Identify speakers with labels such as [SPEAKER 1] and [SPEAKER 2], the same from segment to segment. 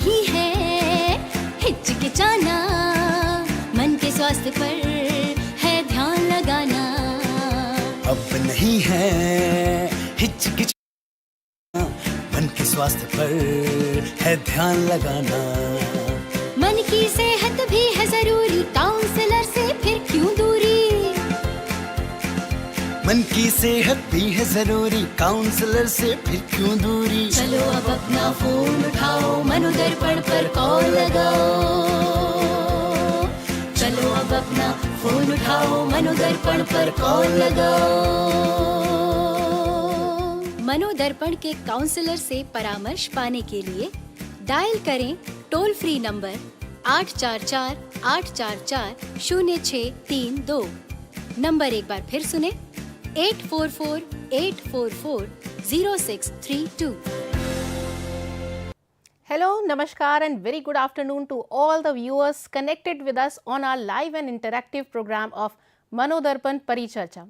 [SPEAKER 1] नहीं है हिचकिचाना, मन के स्वास्थ्य पर है ध्यान लगाना।
[SPEAKER 2] अब नहीं है हिचकिचाना, मन के स्वास्थ्य पर है ध्यान लगाना।
[SPEAKER 1] मन की सेहत भी है जरूरी, काउंसलर से फिर क्यों दूरी।
[SPEAKER 2] मन की सेहत भी है जरूरी, काउंसलर से फिर क्यों दूरी।
[SPEAKER 1] चलो अब अपना फोन उठाओ, मनोदर्पण पर कॉल लगाओ। चलो अब अपना फोन उठाओ, मनोदर्पण पर कॉल लगाओ। मनोदर्पण के काउंसलर से परामर्श पाने के लिए डायल करें टोल फ्री नंबर 844-844-0632। नंबर एक बार फिर सुने, 844-844-0632.
[SPEAKER 3] Hello, Namaskar and very good afternoon to all the viewers connected with us on our live and interactive program of MANODARPAN Paricharcha.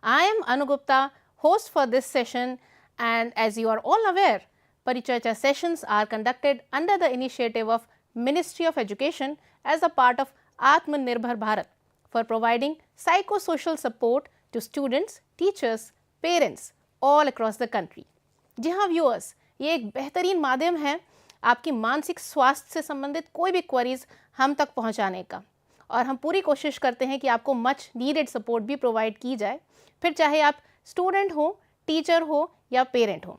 [SPEAKER 3] I am Anu Gupta, host for this session, and as you are all aware, Paricharcha sessions are conducted under the initiative of Ministry of Education as a part of Atmanirbhar Bharat for providing psychosocial support to students, teachers, parents all across the country. जी हाँ viewers, ये एक बेहतरीन माध्यम है आपकी मानसिक स्वास्थ्य से संबंधित कोई भी क्वेरीज हम तक पहुंचाने का, और हम पूरी कोशिश करते हैं कि आपको मच नीडेड सपोर्ट भी प्रोवाइड की जाए, फिर चाहे आप स्टूडेंट हो, टीचर हो या पेरेंट हो।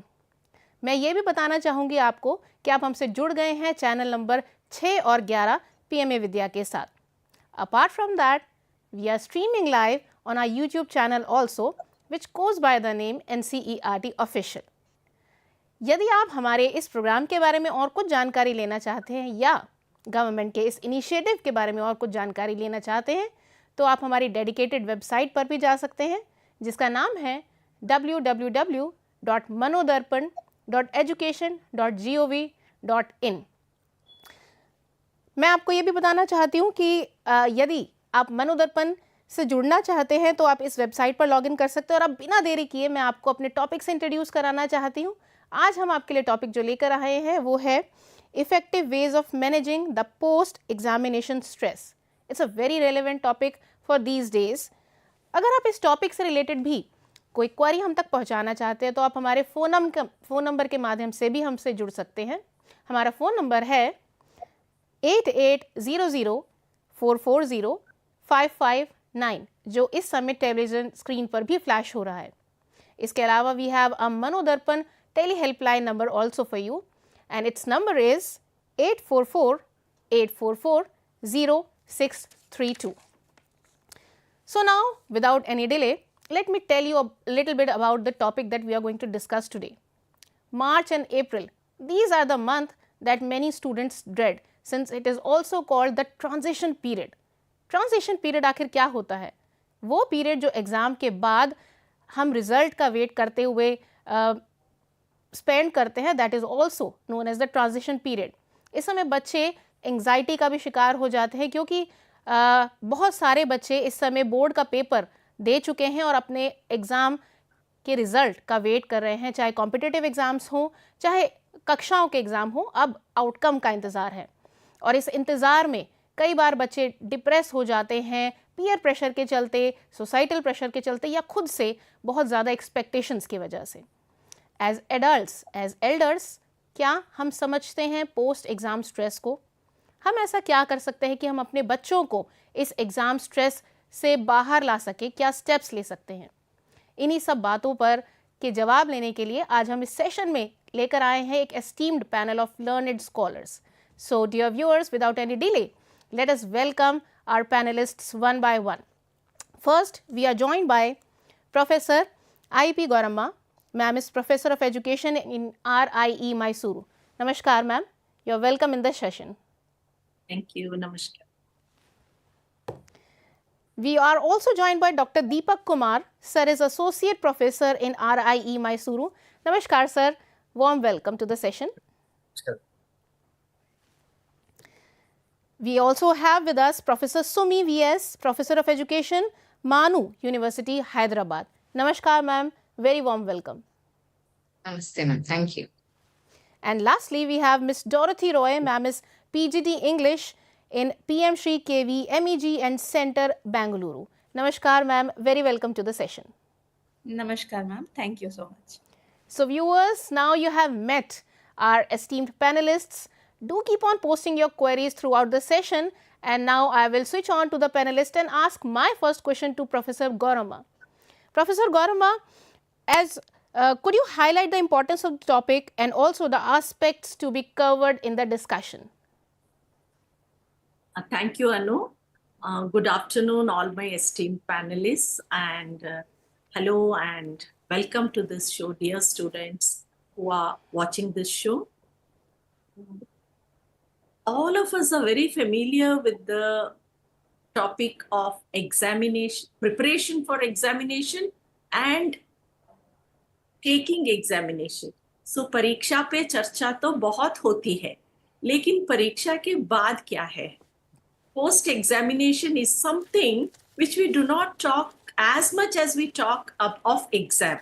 [SPEAKER 3] मैं ये भी बताना चाहूँगी आपको कि आप हमसे जुड़ गए हैं चैनल नंबर 6 और 11 PMA विद्या के साथ। Apart from that, we are streaming live on our YouTube channel also, which goes by the name NCERT Official. यदि आप हमारे इस प्रोग्राम के बारे में और कुछ जानकारी लेना चाहते हैं या गवर्नमेंट के इस इनिशिएटिव के बारे में और कुछ जानकारी लेना चाहते हैं, तो आप हमारी डेडिकेटेड वेबसाइट पर भी जा सकते हैं, जिसका नाम है www.manodarpan.education.gov.in. मैं आपको ये भी बताना चाहती हूँ कि यदि आप मनोदर्पण से जुड़ना चाहते हैं तो आप इस वेबसाइट पर लॉगिन कर सकते हैं। और अब बिना देरी किए मैं आपको अपने टॉपिक से इंट्रोड्यूस कराना चाहती हूँ। आज हम आपके लिए टॉपिक जो लेकर आए हैं वो है effective ways of managing the post examination stress. It's a very relevant topic for these days. अगर आप इस टॉपिक से रिलेटेड भी कोई क्वेरी हम तक पहुँचाना चाहते हैं तो आप हमारे फ़ोन नंबर के माध्यम से भी हमसे जुड़ सकते हैं। हमारा फ़ोन नंबर है 8800-440-559, जो इस समय टेलीविजन स्क्रीन पर भी फ्लैश हो रहा है। इसके अलावा we have a Manodarpan tele helpline number also for you, and its number is 844-844-0632. So now, without any delay, let me tell you a little bit about the topic that we are going to discuss today. March and April, these are the months that many students dread, since it is also called the transition period. Transition period आखिर क्या होता है? वो period जो exam के बाद हम result का वेट करते हुए स्पेंड करते हैं, that is also known as the transition period. इस समय बच्चे एंग्जाइटी का भी शिकार हो जाते हैं, क्योंकि बहुत सारे बच्चे इस समय बोर्ड का पेपर दे चुके हैं और अपने एग्ज़ाम के रिज़ल्ट का वेट कर रहे हैं, चाहे कॉम्पिटिटिव एग्ज़ाम्स हों, चाहे कक्षाओं के एग्ज़ाम हों। अब आउटकम का इंतज़ार है, और इस इंतज़ार में कई बार बच्चे डिप्रेस हो जाते हैं पीयर प्रेशर के चलते, सोसाइटल प्रेशर के चलते, या खुद से बहुत ज़्यादा एक्सपेक्टेशंस की वजह से। एज एडल्ट्स, एज एल्डर्स, क्या हम समझते हैं पोस्ट एग्ज़ाम स्ट्रेस को? हम ऐसा क्या कर सकते हैं कि हम अपने बच्चों को इस एग्ज़ाम स्ट्रेस से बाहर ला सके? क्या स्टेप्स ले सकते हैं? इन्हीं सब बातों पर के जवाब लेने के लिए आज हम इस सेशन में लेकर आए हैं एक esteemed panel of learned scholars. So dear viewers, without any delay, let us welcome our panelists one by one. First, we are joined by Professor I.P. Gauramma. Ma'am is Professor of Education in RIE Mysuru. Namaskar, ma'am. You are welcome in the session.
[SPEAKER 4] Thank you. Namaskar.
[SPEAKER 3] We are also joined by Dr. Deepak Kumar. Sir is Associate Professor in RIE Mysuru. Namaskar, sir. Warm welcome to the session.
[SPEAKER 2] Namaskar.
[SPEAKER 3] We also have with us Professor Sumi V.S., Professor of Education, Manu University, Hyderabad. Namaskar, ma'am. Very warm welcome.
[SPEAKER 4] Namaste, ma'am. Thank you.
[SPEAKER 3] And lastly, we have Miss Dorothy Roy. Ma'am is PGD English in PM Shri KV MEG and Center, Bangalore. Namaskar, ma'am. Very welcome to the session.
[SPEAKER 4] Namaskar, ma'am. Thank you so much.
[SPEAKER 3] So viewers, now you have met our esteemed panelists. Do keep on posting your queries throughout the session, and now I will switch on to the panelist and ask my first question to Professor Gaurama. Professor Gaurama, could you highlight the importance of the topic and also the aspects to be covered in the discussion?
[SPEAKER 4] Thank you, Anu. Good afternoon, all my esteemed panelists, and hello and welcome to this show, dear students who are watching this show. All of us are very familiar with the topic of examination, preparation for examination and taking examination. So परीक्षा पे चर्चा तो बहुत होती है, लेकिन परीक्षा के बाद क्या है? Post examination is something which we do not talk as much as we talk of exam.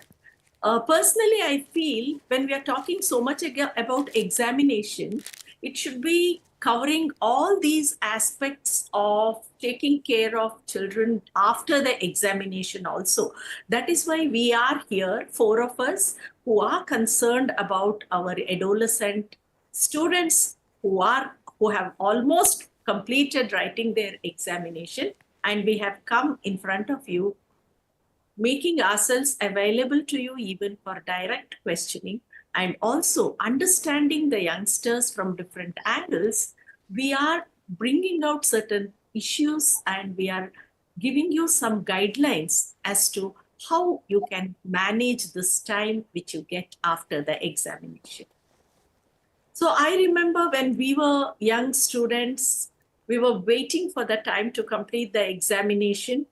[SPEAKER 4] Personally, I feel when we are talking so much about examination, it should be covering all these aspects of taking care of children after the examination also. That is why we are here, 4 of us, who are concerned about our adolescent students who have almost completed writing their examination, and we have come in front of you, making ourselves available to you even for direct questioning and also understanding the youngsters from different angles. We are bringing out certain issues and we are giving you some guidelines as to how you can manage this time which you get after the examination. So I remember when we were young students, we were waiting for the time to complete the examination.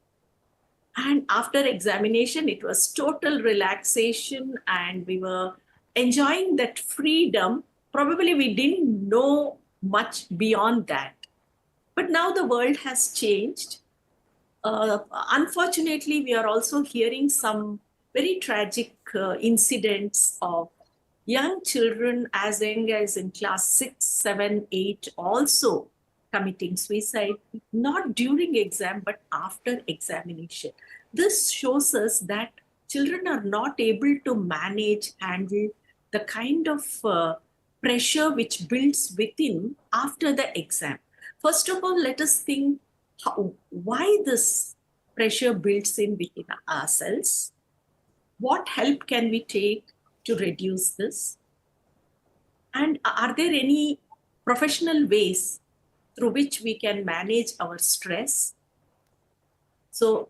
[SPEAKER 4] And after examination, it was total relaxation and we were enjoying that freedom. Probably we didn't know much beyond that. But now the world has changed. Unfortunately, we are also hearing some very tragic incidents of young children as young as in class 6, 7, 8 also committing suicide, not during exam, but after examination. This shows us that children are not able to handle the kind of pressure which builds within after the exam. First of all, let us think why this pressure builds in within ourselves. What help can we take to reduce this? And are there any professional ways through which we can manage our stress? So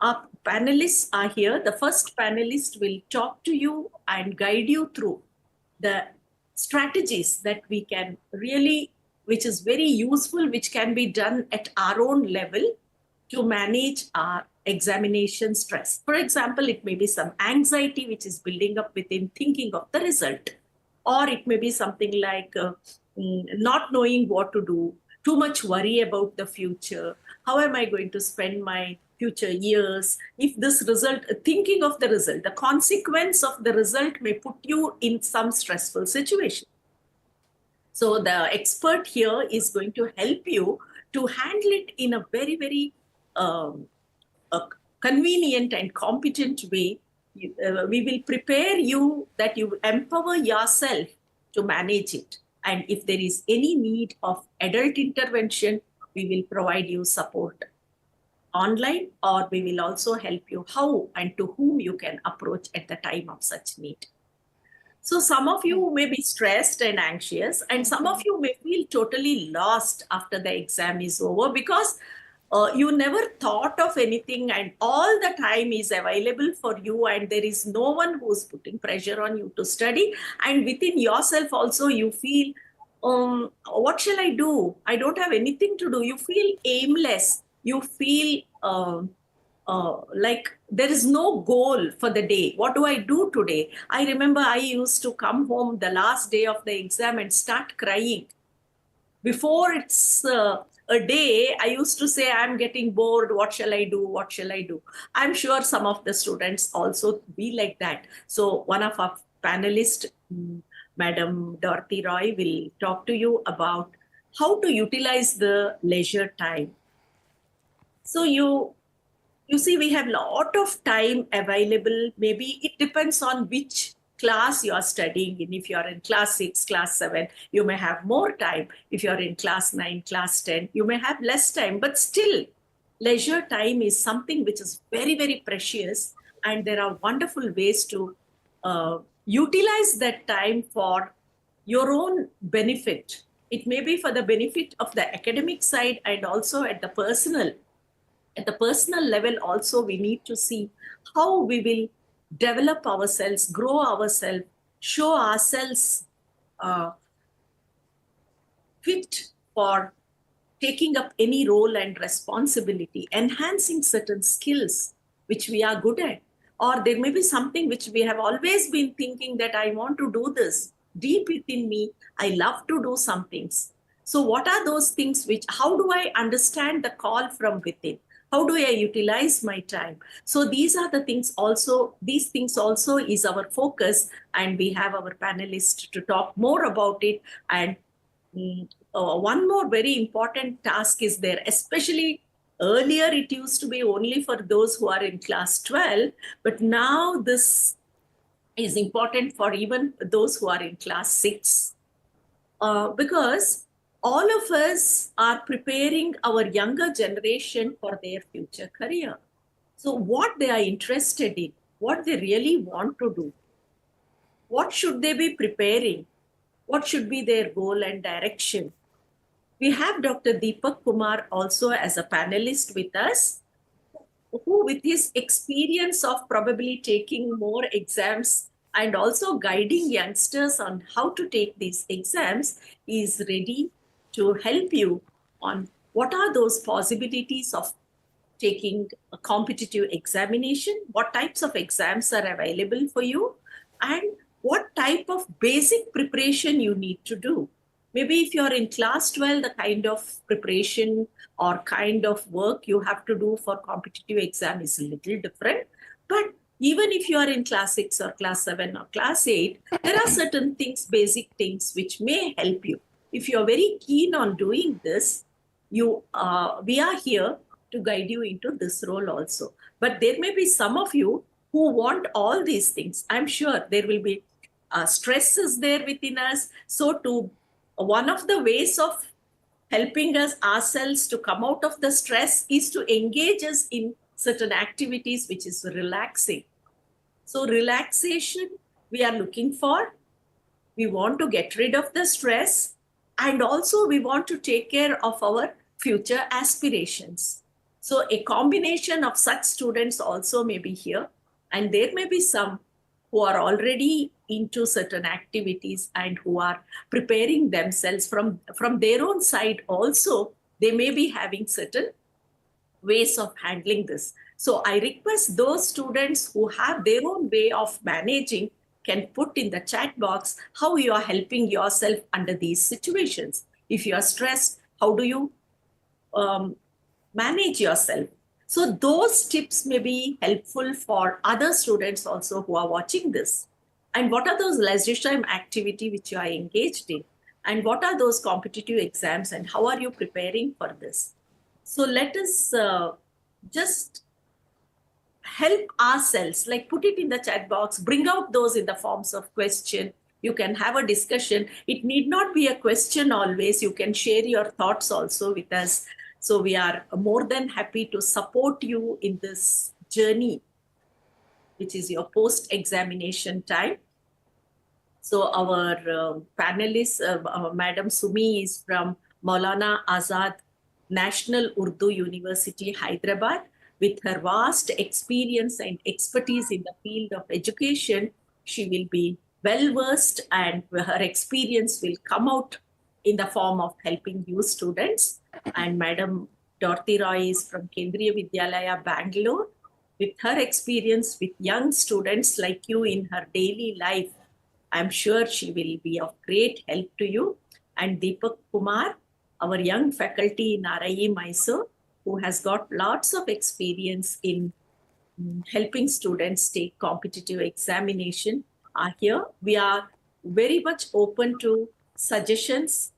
[SPEAKER 4] our panelists are here. The first panelist will talk to you and guide you through the strategies that we can really, which is very useful, which can be done at our own level to manage our examination stress. For example, it may be some anxiety which is building up within thinking of the result, or it may be something like not knowing what to do, too much worry about the future. How am I going to spend my future years? If this result, thinking of the result, the consequence of the result may put you in some stressful situation. So the expert here is going to help you to handle it in a very, very convenient and competent way. We will prepare you that you empower yourself to manage it. And if there is any need of adult intervention, we will provide you support online, or we will also help you how and to whom you can approach at the time of such need. So some of you may be stressed and anxious, and some of you may feel totally lost after the exam is over because you never thought of anything and all the time is available for you and there is no one who's putting pressure on you to study. And within yourself also you feel, what shall I do? I don't have anything to do. You feel aimless. You feel like there is no goal for the day. What do I do today? I remember I used to come home the last day of the exam and start crying. Before it's a day, I used to say, I'm getting bored. What shall I do? What shall I do? I'm sure some of the students also be like that. So one of our panelists Madam Dorothy Roy will talk to you about how to utilize the leisure time. So you see, we have a lot of time available. Maybe it depends on which class you are studying in. If you are in class 6, class 7, you may have more time. If you are in class 9, class 10, you may have less time. But still, leisure time is something which is very, very precious. And there are wonderful ways to utilize that time for your own benefit. It may be for the benefit of the academic side and also at the personal level also. We need to see how we will develop ourselves, grow ourselves, show ourselves fit for taking up any role and responsibility, enhancing certain skills which we are good at. Or there may be something which we have always been thinking that I want to do this deep within me. I love to do some things. So what are those things how do I understand the call from within? How do I utilize my time? So these are the things also, these things also is our focus, and we have our panelists to talk more about it. And one more very important task is there, especially earlier it used to be only for those who are in class 12, but now this is important for even those who are in class 6, because all of us are preparing our younger generation for their future career. So what they are interested in, what they really want to do, what should they be preparing, what should be their goal and direction. We have Dr. Deepak Kumar also as a panelist with us, who with his experience of probably taking more exams and also guiding youngsters on how to take these exams, is ready to help you on what are those possibilities of taking a competitive examination, what types of exams are available for you, and what type of basic preparation you need to do. Maybe if you're in class 12, the kind of preparation or kind of work you have to do for competitive exam is a little different. But even if you are in class 6 or class 7 or class 8, there are certain things, basic things, which may help you. If you're very keen on doing this, we are here to guide you into this role also. But there may be some of you who want all these things. I'm sure there will be stresses there within us. So one of the ways of helping us ourselves to come out of the stress is to engage us in certain activities which is relaxing. So relaxation we are looking for. We want to get rid of the stress, and also we want to take care of our future aspirations. So a combination of such students also may be here, and there may be some who are already into certain activities and who are preparing themselves from their own side also. They may be having certain ways of handling this. So I request those students who have their own way of managing can put in the chat box how you are helping yourself under these situations. If you are stressed, how do you manage yourself? So those tips may be helpful for other students also who are watching this. And what are those leisure time activity which you are engaged in? And what are those competitive exams, and how are you preparing for this? So let us just help ourselves, like put it in the chat box, bring out those in the forms of question. You can have a discussion. It need not be a question always. You can share your thoughts also with us. So we are more than happy to support you in this journey, which is your post-examination time. So our panelist, Madam Sumi, is from Maulana Azad National Urdu University, Hyderabad. With her vast experience and expertise in the field of education, she will be well versed, and her experience will come out in the form of helping you students. And Madam Dorothy Roy is from Kendriya Vidyalaya, Bangalore. With her experience with young students like you in her daily life, I'm sure she will be of great help to you. And Deepak Kumar, our young faculty in RIE Mysore, who has got lots of experience in helping students take competitive examination, are here. We are very much open to suggestions.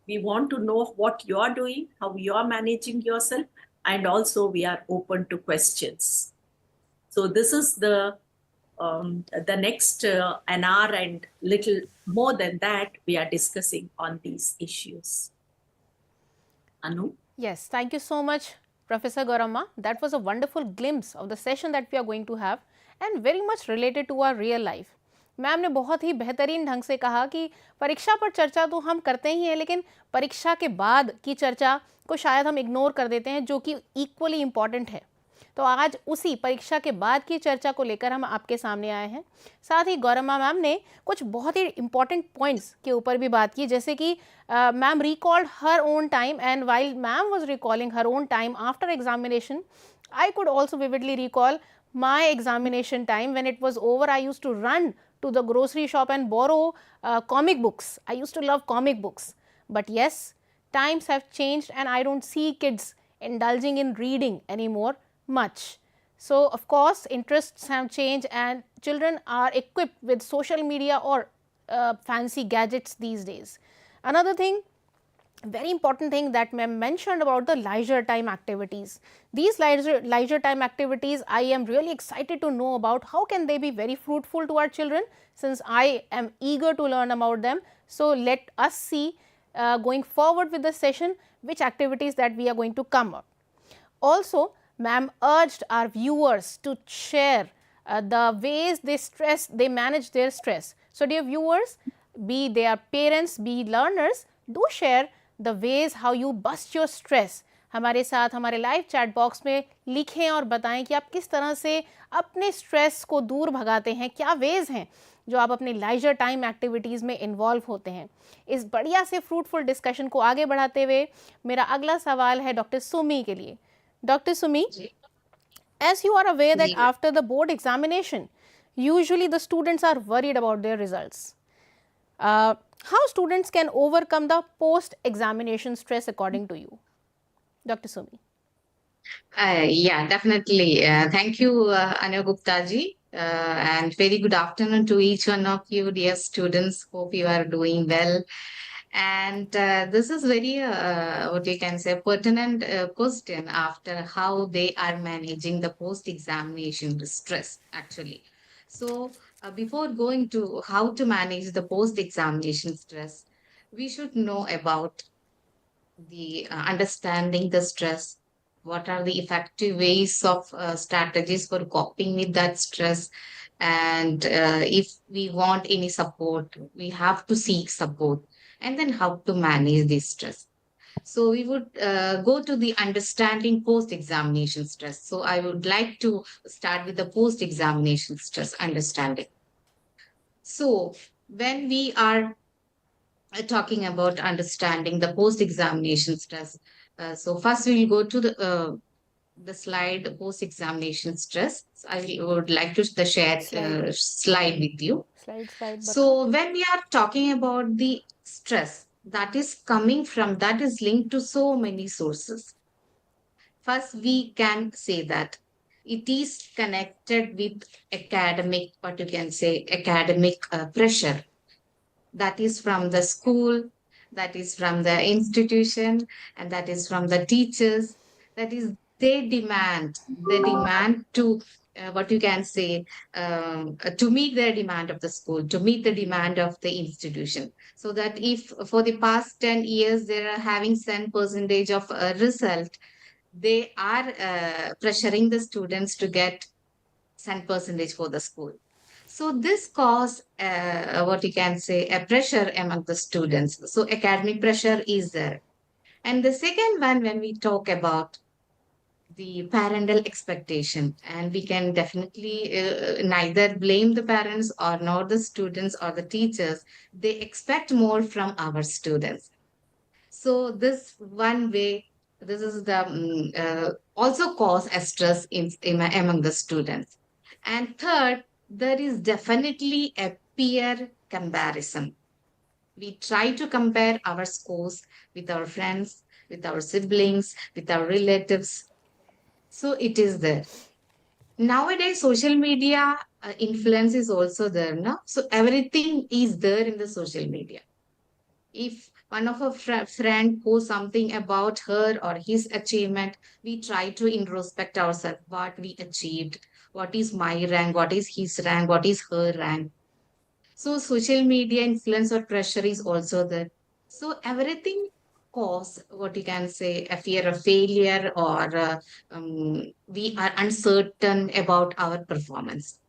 [SPEAKER 4] We want to know what you are doing, how you are managing yourself, and also we are open to questions. So this is the next an hour and little more than that we are discussing on these issues. Anu?
[SPEAKER 3] Yes, thank you so much, Professor Gauramma. That was a wonderful glimpse of the session that we are going to have and very much related to our real life. Ma'am ने बहुत ही बेहतरीन ढंग से कहा कि परीक्षा पर चर्चा तो हम करते ही हैं, लेकिन परीक्षा के बाद की चर्चा को शायद हम इग्नोर कर देते हैं, जो कि इक्वली इम्पॉर्टेंट है। तो आज उसी परीक्षा के बाद की चर्चा को लेकर हम आपके सामने आए हैं। साथ ही गौरम्मा मैम ने कुछ बहुत ही इम्पॉर्टेंट पॉइंट्स के ऊपर भी बात की, जैसे कि ma'am recalled her own time, and while ma'am was recalling her own time after examination, I could also vividly recall my examination time. When it was over, I used to run to the grocery shop and borrow comic books. I used to love comic books. But yes, times have changed and I don't see kids indulging in reading anymore much. So of course, interests have changed and children are equipped with social media or fancy gadgets these days. Another thing, very important thing that ma'am mentioned about the leisure time activities. These leisure time activities, I am really excited to know about how can they be very fruitful to our children, since I am eager to learn about them. So let us see going forward with the session which activities that we are going to come up. Also, ma'am urged our viewers to share the ways they manage their stress. So dear viewers, be they are parents, be learners, do share the ways how you bust your stress. हमारे साथ हमारे live chat box में लिखें और बताएं कि आप किस तरह से अपने स्ट्रेस को दूर भगाते हैं, क्या वेज हैं जो आप अपने लाइजर टाइम एक्टिविटीज़ में इन्वॉल्व होते हैं। इस बढ़िया से फ्रूटफुल डिस्कशन को आगे बढ़ाते हुए मेरा अगला सवाल है डॉक्टर सुमी के लिए। Doctor Sumi, as you are aware that after the board examination, usually the students are worried about their results. How students can overcome the post-examination stress according to you? Dr. Sumi.
[SPEAKER 5] Yeah, definitely. Thank you, Anu Gupta ji. And very good afternoon to each one of you, dear students. Hope you are doing well. And this is very, what you can say, pertinent question after how they are managing the post-examination stress, actually. So before going to how to manage the post-examination stress, we should know about the understanding the stress. What are the effective ways of strategies for coping with that stress? And if we want any support, we have to seek support. And then how to manage this stress. So we would go to the understanding post-examination stress. So I would like to start with the post-examination stress understanding. So when we are talking about understanding the post-examination stress, so first we will go to the slide post-examination stress. So I would like to share slide with you.
[SPEAKER 3] Slide.
[SPEAKER 5] So when we are talking about the stress that is coming from, that is linked to so many sources. First, we can say that it is connected with academic, what you can say, academic pressure. That is from the school, that is from the institution, and that is from the teachers. That is, they demand to what you can say, to meet the demand of the school, to meet the demand of the institution. So that if for the past 10 years they are having 10% of result, they are pressuring the students to get 10% for the school. So this causes what you can say, a pressure among the students. So academic pressure is there. And the second one, when we talk about the parental expectation, and we can definitely neither blame the parents or nor the students or the teachers. They expect more from our students. So this one way, this is the also cause a stress among the students. And third, there is definitely a peer comparison. We try to compare our scores with our friends, with our siblings, with our relatives. So it is there. Nowadays, social media influence is also there, no? So everything is there in the social media. If one of our friend posts something about her or his achievement, we try to introspect ourselves, what we achieved, what is my rank, what is his rank, what is her rank. So social media influence or pressure is also there. So everything cause what you can say a fear of failure, or we are uncertain about our performance.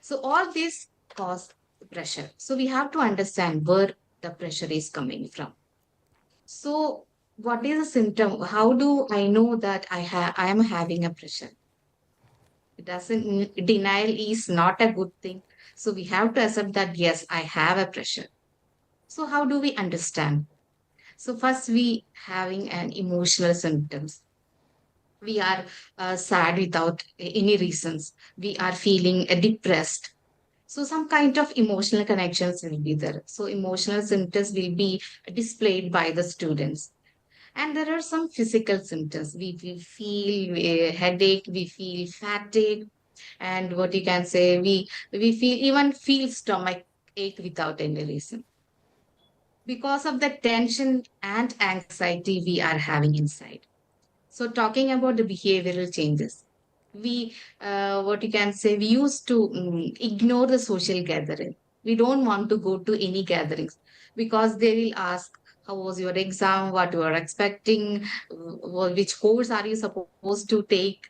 [SPEAKER 5] So all this cause pressure. So we have to understand where the pressure is coming from. So what is a symptom? How do I know that I am having a pressure? It doesn't denial is not a good thing. So we have to accept that yes, I have a pressure. So how do we understand? So first we having an emotional symptoms. We are sad without any reasons. We are feeling depressed. So some kind of emotional connections will be there. So emotional symptoms will be displayed by the students. And there are some physical symptoms. We feel headache, we feel fatigue, and what you can say, we feel even feel stomach ache without any reason because of the tension and anxiety we are having inside. So talking about the behavioral changes, we what you can say, we used to ignore the social gathering. We don't want to go to any gatherings because they will ask, how was your exam, what you are expecting, which course are you supposed to take.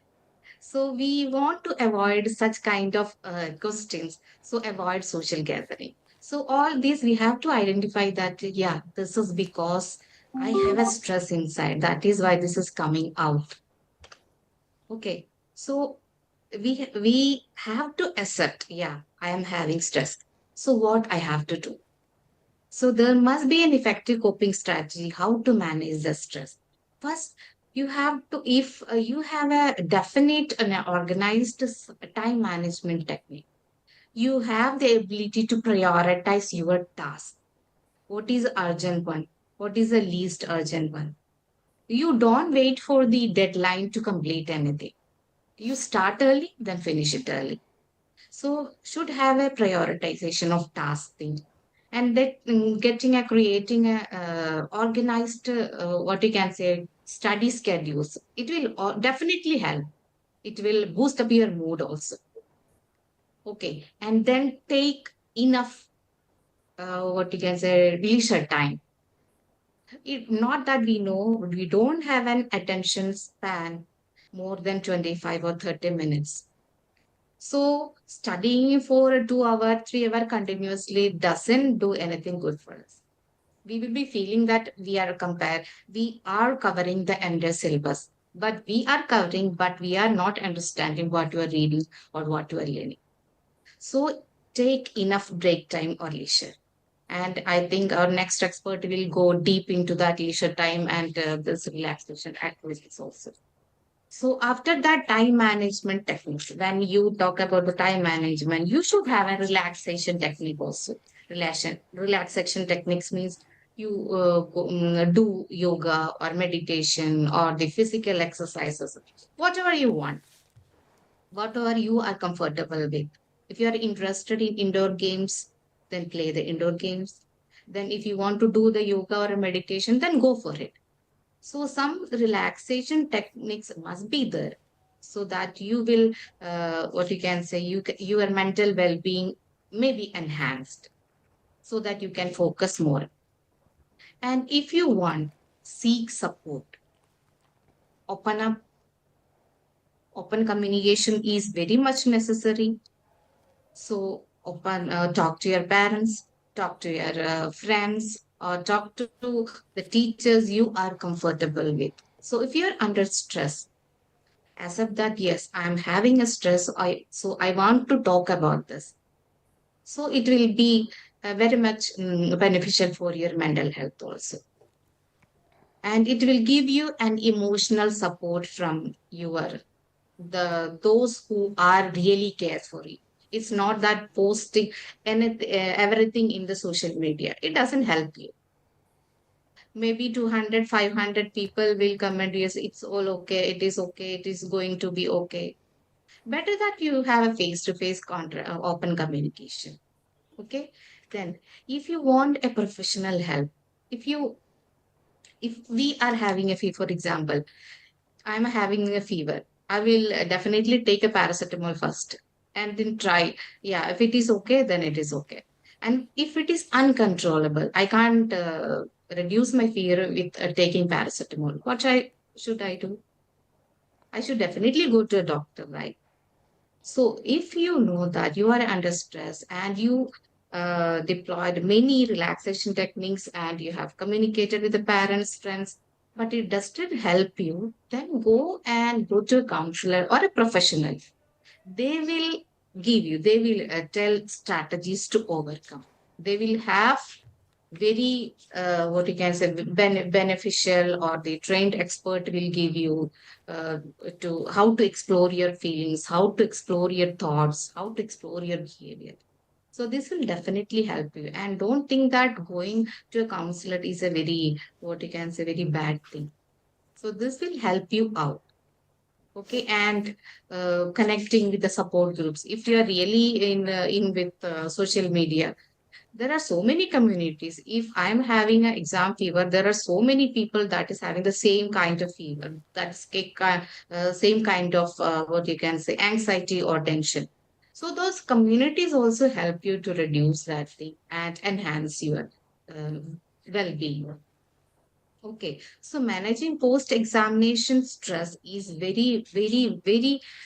[SPEAKER 5] So we want to avoid such kind of questions. So avoid social gathering. So all these we have to identify that, yeah, this is because I have a stress inside. That is why this is coming out. Okay. So we have to accept, yeah, I am having stress. So what I have to do? So there must be an effective coping strategy how to manage the stress. First, you have to, if you have a definite and organized time management technique, you have the ability to prioritize your task. What is urgent one? What is the least urgent one? You don't wait for the deadline to complete anything. You start early, then finish it early. So should have a prioritization of task thing, and that getting a creating a organized what you can say study schedules. It will definitely help. It will boost up your mood also. Okay, and then take enough what you can say leisure time. Not that we know we don't have an attention span more than 25 or 30 minutes. So studying for a 2 hour, 3 hour continuously doesn't do anything good for us. We will be feeling that we are covering the entire syllabus, but we are covering, but we are not understanding what you are reading or what you are learning. So take enough break time or leisure. And I think our next expert will go deep into that leisure time and this relaxation activities also. So after that time management techniques, when you talk about the time management, you should have a relaxation technique also. Relaxation techniques means you do yoga or meditation or the physical exercises, whatever you want, whatever you are comfortable with. If you are interested in indoor games, then play the indoor games. Then if you want to do the yoga or a meditation, then go for it. So some relaxation techniques must be there so that you will, what you can say, your mental well-being may be enhanced so that you can focus more. And if you want, seek support. Open up. Open communication is very much necessary. So talk to your parents, talk to your friends, or talk to the teachers you are comfortable with. So if you're under stress, accept that yes, I'm having a stress. I want to talk about this. So it will be very much beneficial for your mental health also, and it will give you an emotional support from those who are really care for you. It's not that posting everything in the social media. It doesn't help you. Maybe 200, 500 people will comment, yes, it's all okay, it is okay, it is going to be okay. Better that you have a face-to-face open communication. Okay. Then if you want a professional help, if you if we are having a fever, for example, I'm having a fever, I will definitely take a paracetamol first and then try. Yeah, if it is okay, then it is okay. And if it is uncontrollable, I can't reduce my fear with taking paracetamol. Should I do? I should definitely go to a doctor, right? So if you know that you are under stress and you deployed many relaxation techniques and you have communicated with the parents, friends, but it doesn't help you, then go to a counselor or a professional. They will they will tell strategies to overcome. They will have very what you can say beneficial, or the trained expert will give you uh, to how to explore your feelings, how to explore your thoughts, how to explore your behavior. So this will definitely help you, and don't think that going to a counselor is a very what you can say very bad thing. So this will help you out. Okay. And connecting with the support groups, if you are really in with social media, there are so many communities. If I'm having an exam fever, there are so many people that is having the same kind of fever, that's same kind of what you can say anxiety or tension. So those communities also help you to reduce that thing and enhance your well-being. Okay, so managing post-examination stress is very,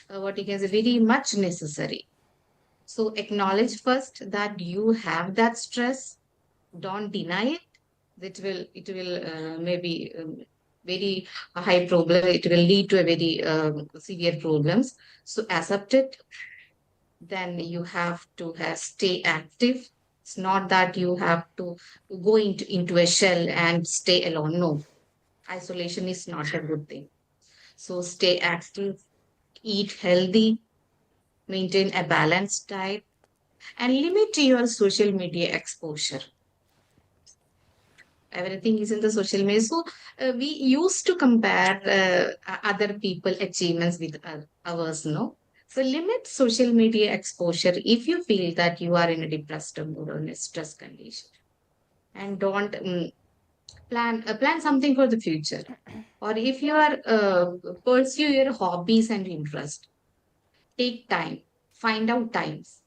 [SPEAKER 5] what you can say, very much necessary. So acknowledge first that you have that stress. Don't deny it. It will maybe very high problem. It will lead to a very severe problems. So accept it. Then you have to stay active. It's not that you have to go into a shell and stay alone. No, isolation is not a good thing. So stay active, eat healthy, maintain a balanced diet, and limit your social media exposure. Everything is in the social media. So we used to compare other people achievements with ours, no? So limit social media exposure if you feel that you are in a depressed mood or in a stress condition. And don't plan something for the future. Or if you are pursue your hobbies and interest, take time, find out times.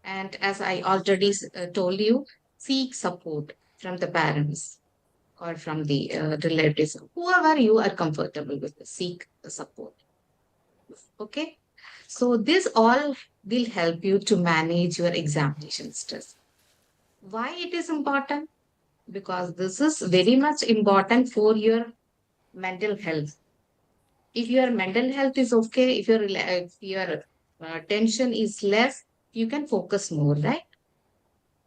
[SPEAKER 5] And as I already told you, seek support from the parents or from the relatives, whoever you are comfortable with, seek the support. Okay. So this all will help you to manage your examination stress. Why it is important? Because this is very much important for your mental health. If your mental health is okay, if your tension is less, you can focus more, right?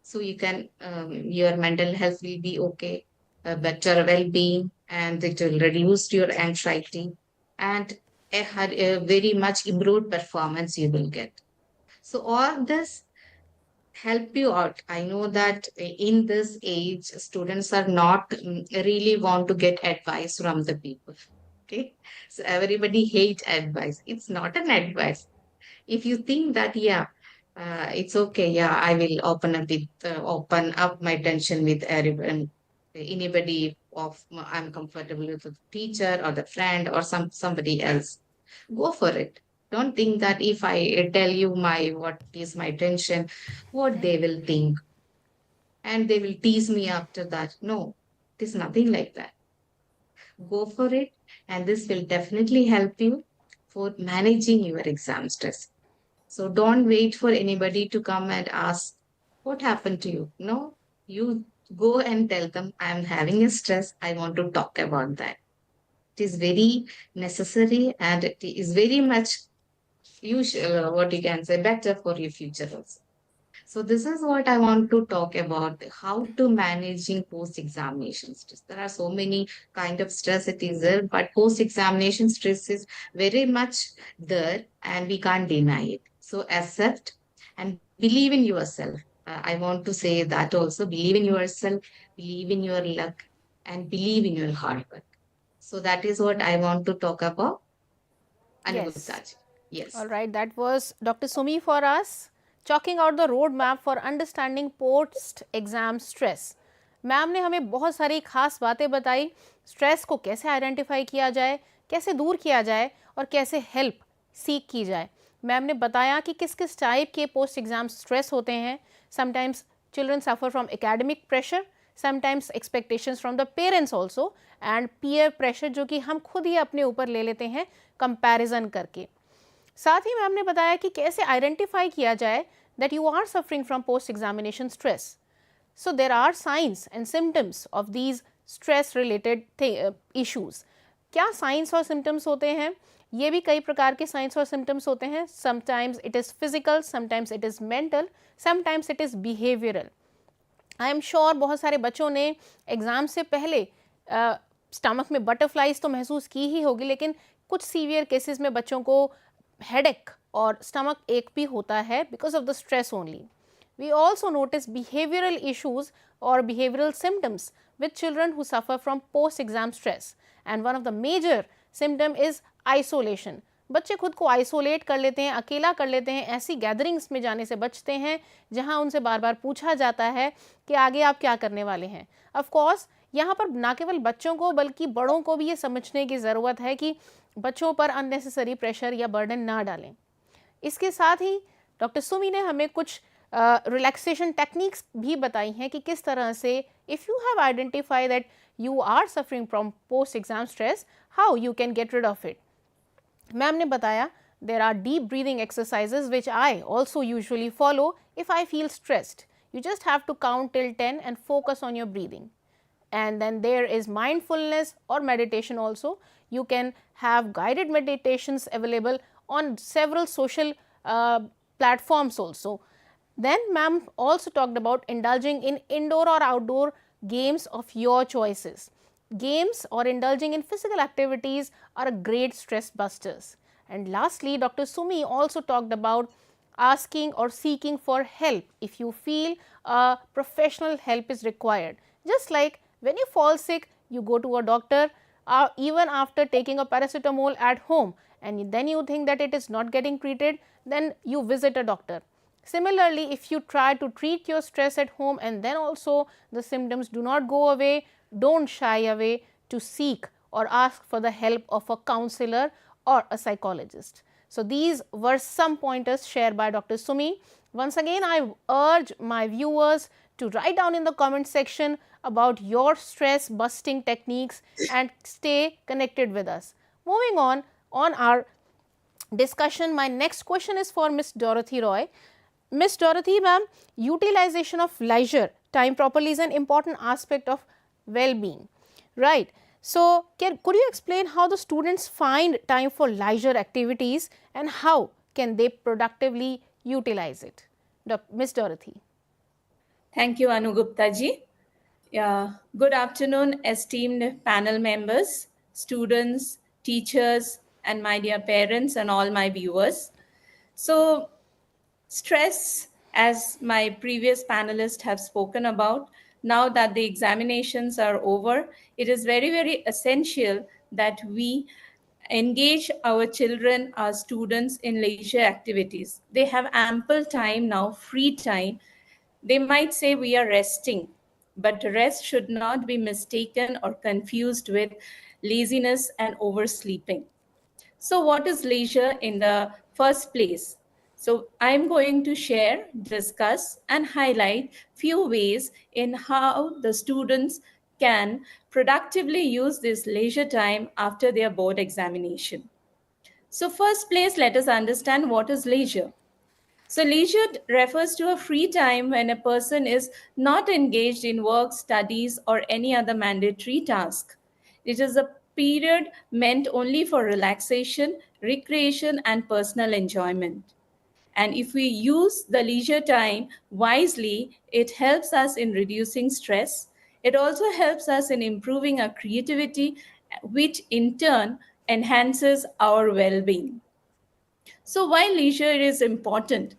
[SPEAKER 5] So you can your mental health will be okay, better well-being, and it will reduce your anxiety, and a very much improved performance you will get. So all this help you out. I know that in this age, students are not really want to get advice from the people. Okay, so everybody hates advice. It's not an advice. If you think that, yeah, it's okay, yeah, I will open up my tension with everyone, anybody I'm comfortable with the teacher or the friend or somebody else, go for it. Don't think that if I tell you my what is my tension, what they will think, and they will tease me after that. No, it is nothing like that. Go for it, and this will definitely help you for managing your exam stress. So don't wait for anybody to come and ask, what happened to you? No, you go and tell them, I'm having a stress. I want to talk about that. It is very necessary, and it is very much usual, what you can say, better for your future also. So this is what I want to talk about, how to managing post-examination stress. There are so many kind of stress it is there, but post-examination stress is very much there and we can't deny it. So accept and believe in yourself. I want to say that also, believe in yourself, believe in your luck, and believe in your hard work. So that is what I want to talk about.
[SPEAKER 3] Yes.
[SPEAKER 5] Anuguptaji. Yes.
[SPEAKER 3] All right, that was Dr. Sumi for us, chalking out the roadmap for understanding post-exam stress. Ma'am ने हमें बहुत सारी खास बातें बताई, stress को कैसे identify किया जाए, कैसे दूर किया जाए और कैसे हेल्प सीख की जाए. मैम ने बताया कि किस किस टाइप के पोस्ट एग्जाम स्ट्रेस होते हैं. Sometimes children suffer from academic pressure, sometimes expectations from the parents also, and peer pressure जो कि हम खुद ही अपने ऊपर ले लेते हैं कंपैरिजन करके. साथ ही मैम ने बताया कि कैसे आइडेंटिफाई किया जाए that you are suffering from post examination stress. So there are signs and symptoms of these stress related issues. क्या साइंस और सिम्टम्स होते हैं? ये भी कई प्रकार के साइंस और सिम्टम्स होते हैं. Sometimes it is physical, sometimes it is mental, sometimes it is behavioural. I am sure बहुत सारे बच्चों ने एग्ज़ाम से पहले स्टमक में बटरफ्लाइज तो महसूस की ही होगी, लेकिन कुछ सीवियर केसेस में बच्चों को हेडेक और स्टमक एक भी होता है because of the stress only. We also notice behavioral issues or behavioral symptoms with children who suffer from post-exam stress. And one of the major symptom is isolation. बच्चे खुद को आइसोलेट कर लेते हैं, अकेला कर लेते हैं, ऐसी गैदरिंग्स में जाने से बचते हैं जहां उनसे बार बार पूछा जाता है कि आगे आप क्या करने वाले हैं. ऑफ कोर्स यहाँ पर ना केवल बच्चों को बल्कि बड़ों को भी ये समझने की ज़रूरत है कि बच्चों पर अननेसेसरी प्रेशर या बर्डन ना डालें. इसके साथ ही डॉक्टर सुमी ने हमें कुछ रिलैक्सेशन टेक्निक्स भी बताई हैं कि किस तरह से if you have identify that you are suffering from post exam stress, how you can get rid of it. Ma'am ने बताया there are deep breathing exercises which I also usually follow if I feel stressed. You just have to count till 10 and focus on your breathing. And then there is mindfulness or meditation also. You can have guided meditations available on several social platforms also. Then ma'am also talked about indulging in indoor or outdoor games of your choices. Games or indulging in physical activities are a great stress busters. And lastly, Dr. Sumi also talked about asking or seeking for help if you feel professional help is required. Just like when you fall sick, you go to a doctor, even after taking a paracetamol at home, and then you think that it is not getting treated, then you visit a doctor. Similarly, if you try to treat your stress at home and then also the symptoms do not go away, don't shy away to seek or ask for the help of a counselor or a psychologist. So these were some pointers shared by Dr. Sumi. Once again, I urge my viewers to write down in the comment section about your stress busting techniques and stay connected with us. Moving on our discussion, my next question is for Miss Dorothy Roy. Miss Dorothy ma'am, utilization of leisure time properly is an important aspect of well-being, right? So could you explain how the students find time for leisure activities and how can they productively utilize it? Miss Dorothy.
[SPEAKER 6] Thank you, Anu Gupta ji. Good afternoon, esteemed panel members, students, teachers, and my dear parents and all my viewers. So, stress, as my previous panelists have spoken about, now that the examinations are over, it is very, very essential that we engage our children, our students in leisure activities. They have ample time now, free time. They might say we are resting, but rest should not be mistaken or confused with laziness and oversleeping. So what is leisure in the first place? So I'm going to share, discuss, and highlight few ways in how the students can productively use this leisure time after their board examination. So first place, let us understand what is leisure. So leisure refers to a free time when a person is not engaged in work, studies, or any other mandatory task. It is a period meant only for relaxation, recreation, and personal enjoyment. And if we use the leisure time wisely, it helps us in reducing stress. It also helps us in improving our creativity, which in turn enhances our well-being. So why leisure is important?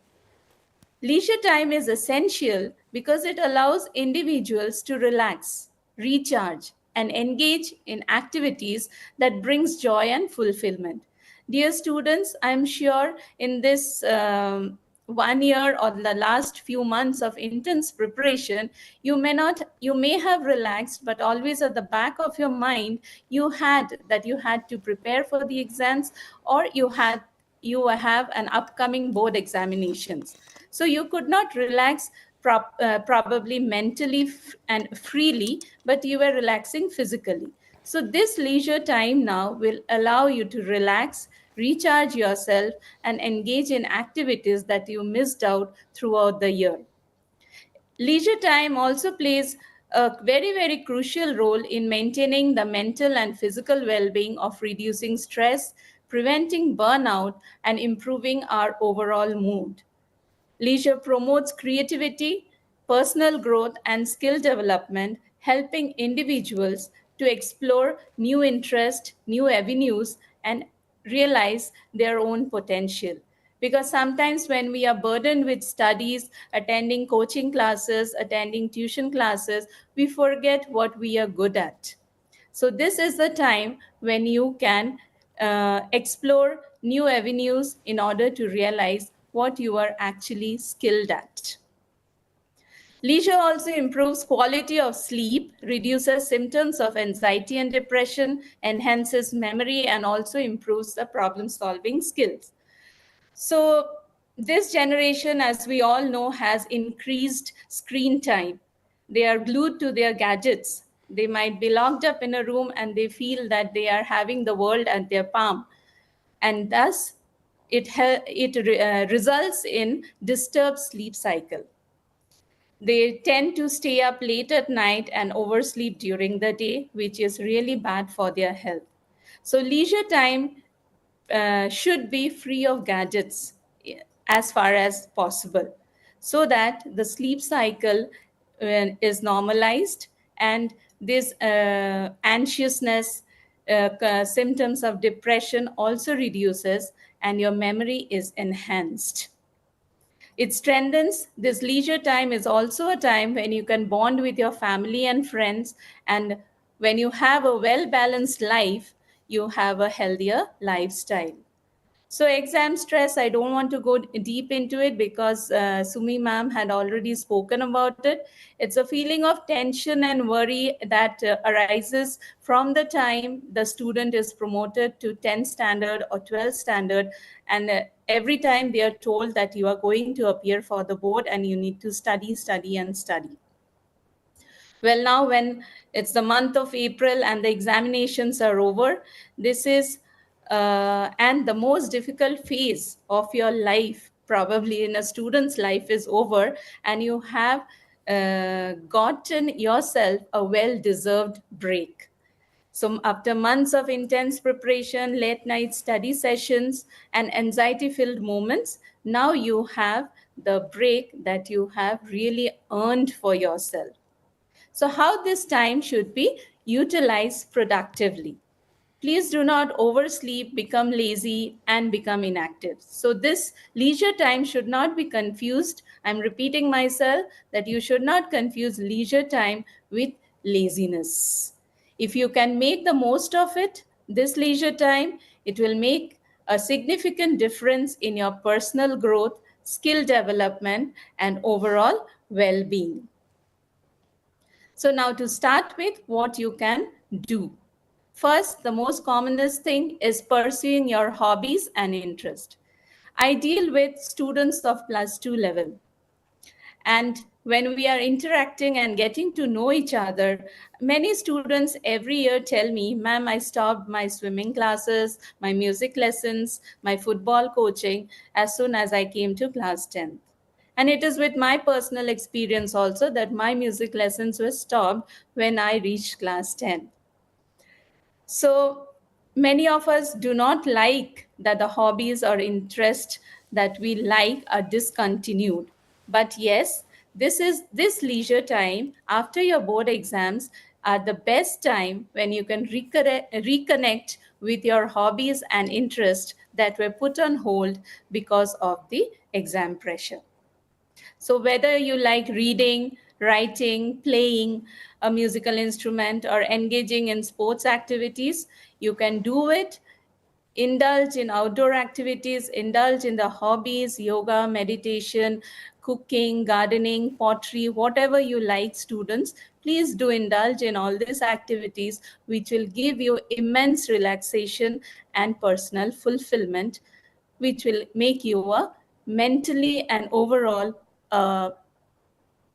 [SPEAKER 6] Leisure time is essential because it allows individuals to relax, recharge, and engage in activities that brings joy and fulfillment. Dear students, I'm sure in this 1 year or the last few months of intense preparation, you may have relaxed, but always at the back of your mind, you had to prepare for the exams, or you have an upcoming board examinations. So you could not relax probably mentally and freely, but you were relaxing physically. So this leisure time now will allow you to relax, recharge yourself, and engage in activities that you missed out throughout the year. Leisure time also plays a very, very crucial role in maintaining the mental and physical well-being of reducing stress, preventing burnout, and improving our overall mood. Leisure promotes creativity, personal growth, and skill development, helping individuals to explore new interests, new avenues, and realize their own potential. Because sometimes when we are burdened with studies, attending coaching classes, attending tuition classes, we forget what we are good at. So this is the time when you can explore new avenues in order to realize what you are actually skilled at. Leisure also improves quality of sleep, reduces symptoms of anxiety and depression, enhances memory, and also improves the problem-solving skills. So this generation, as we all know, has increased screen time. They are glued to their gadgets. They might be locked up in a room and they feel that they are having the world at their palm. And thus, it results in disturbed sleep cycle. They tend to stay up late at night and oversleep during the day, which is really bad for their health. So leisure time should be free of gadgets as far as possible, so that the sleep cycle is normalized, and this anxiousness, symptoms of depression also reduces, and your memory is enhanced. It strengthens. This leisure time is also a time when you can bond with your family and friends. And when you have a well-balanced life, you have a healthier lifestyle. So exam stress, I don't want to go deep into it because Sumi ma'am had already spoken about it. It's a feeling of tension and worry that arises from the time the student is promoted to 10th standard or 12th standard. And every time they are told that you are going to appear for the board and you need to study, study, and study. Well, now when it's the month of April and the examinations are over, this is and the most difficult phase of your life, probably in a student's life, is over, and you have gotten yourself a well-deserved break. So after months of intense preparation, late night study sessions, and anxiety-filled moments, now you have the break that you have really earned for yourself. So how this time should be utilized productively. Please do not oversleep, become lazy, and become inactive. So this leisure time should not be confused. I'm repeating myself that you should not confuse leisure time with laziness. If you can make the most of it, this leisure time, it will make a significant difference in your personal growth, skill development, and overall well-being. So now to start with, what you can do. First, the most commonest thing is pursuing your hobbies and interest. I deal with students of +2 level. And when we are interacting and getting to know each other, many students every year tell me, ma'am, I stopped my swimming classes, my music lessons, my football coaching as soon as I came to class 10th. And it is with my personal experience also that my music lessons were stopped when I reached class 10. So many of us do not like that the hobbies or interests that we like are discontinued. But yes, this leisure time after your board exams are the best time when you can reconnect with your hobbies and interests that were put on hold because of the exam pressure. So whether you like reading, writing, playing a musical instrument, or engaging in sports activities, you can do it indulge in outdoor activities, indulge in the hobbies, yoga, meditation, cooking, gardening, pottery, whatever you like, students. Please do indulge in all these activities, which will give you immense relaxation and personal fulfillment, which will make you a mentally and overall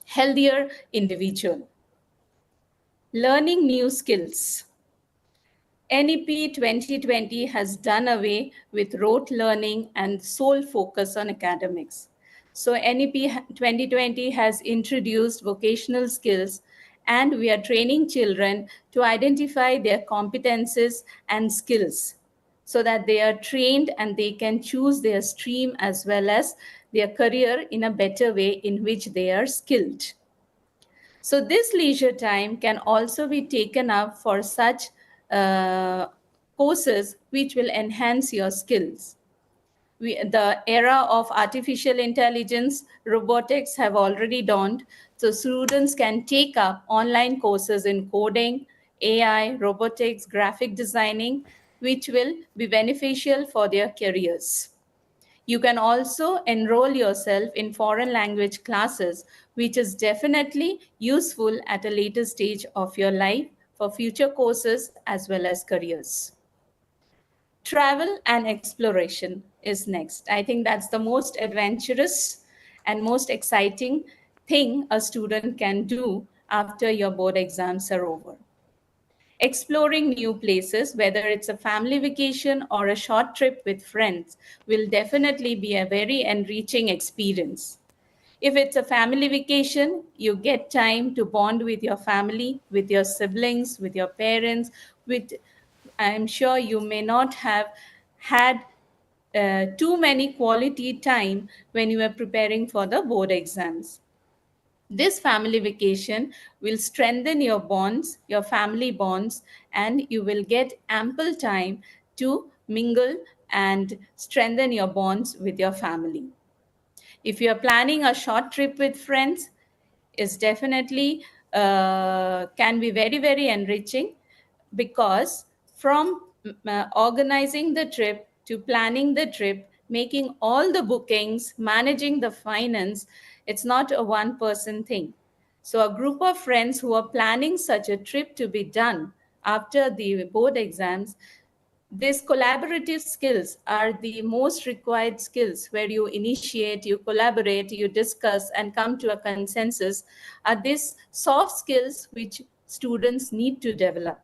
[SPEAKER 6] healthier individual. Learning new skills. NEP 2020 has done away with rote learning and sole focus on academics. So NEP 2020 has introduced vocational skills, and we are training children to identify their competences and skills so that they are trained and they can choose their stream as well as their career in a better way in which they are skilled. So this leisure time can also be taken up for such courses which will enhance your skills. The era of artificial intelligence, robotics have already dawned. So students can take up online courses in coding, AI, robotics, graphic designing, which will be beneficial for their careers. You can also enroll yourself in foreign language classes, which is definitely useful at a later stage of your life for future courses as well as careers. Travel and exploration is next. I think that's the most adventurous and most exciting thing a student can do after your board exams are over. Exploring new places, whether it's a family vacation or a short trip with friends, will definitely be a very enriching experience. If it's a family vacation, you get time to bond with your family, with your siblings, with your parents, I'm sure you may not have had too many quality time when you are preparing for the board exams. This family vacation will strengthen your bonds, your family bonds, and you will get ample time to mingle and strengthen your bonds with your family. If you are planning a short trip with friends, is definitely can be very, very enriching, because from organizing the trip to planning the trip, making all the bookings, managing the finance, it's not a one-person thing. So a group of friends who are planning such a trip to be done after the board exams, these collaborative skills are the most required skills, where you initiate, you collaborate, you discuss, and come to a consensus, are these soft skills which students need to develop.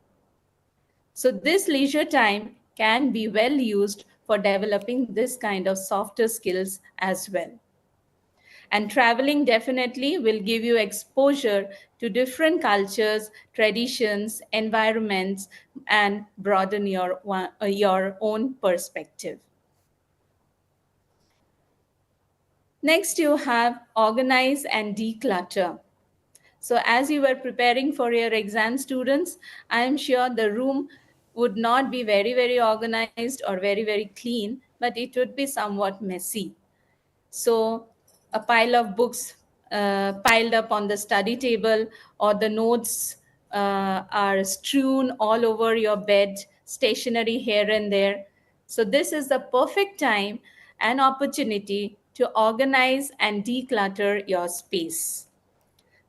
[SPEAKER 6] So this leisure time can be well used for developing this kind of softer skills as well. And traveling definitely will give you exposure to different cultures, traditions, environments, and broaden your own perspective. Next, you have organize and declutter. So as you were preparing for your exam, students, I am sure the room would not be very, very organized or very, very clean, but it would be somewhat messy. So a pile of books piled up on the study table, or the notes are strewn all over your bed, stationery here and there. So this is the perfect time and opportunity to organize and declutter your space.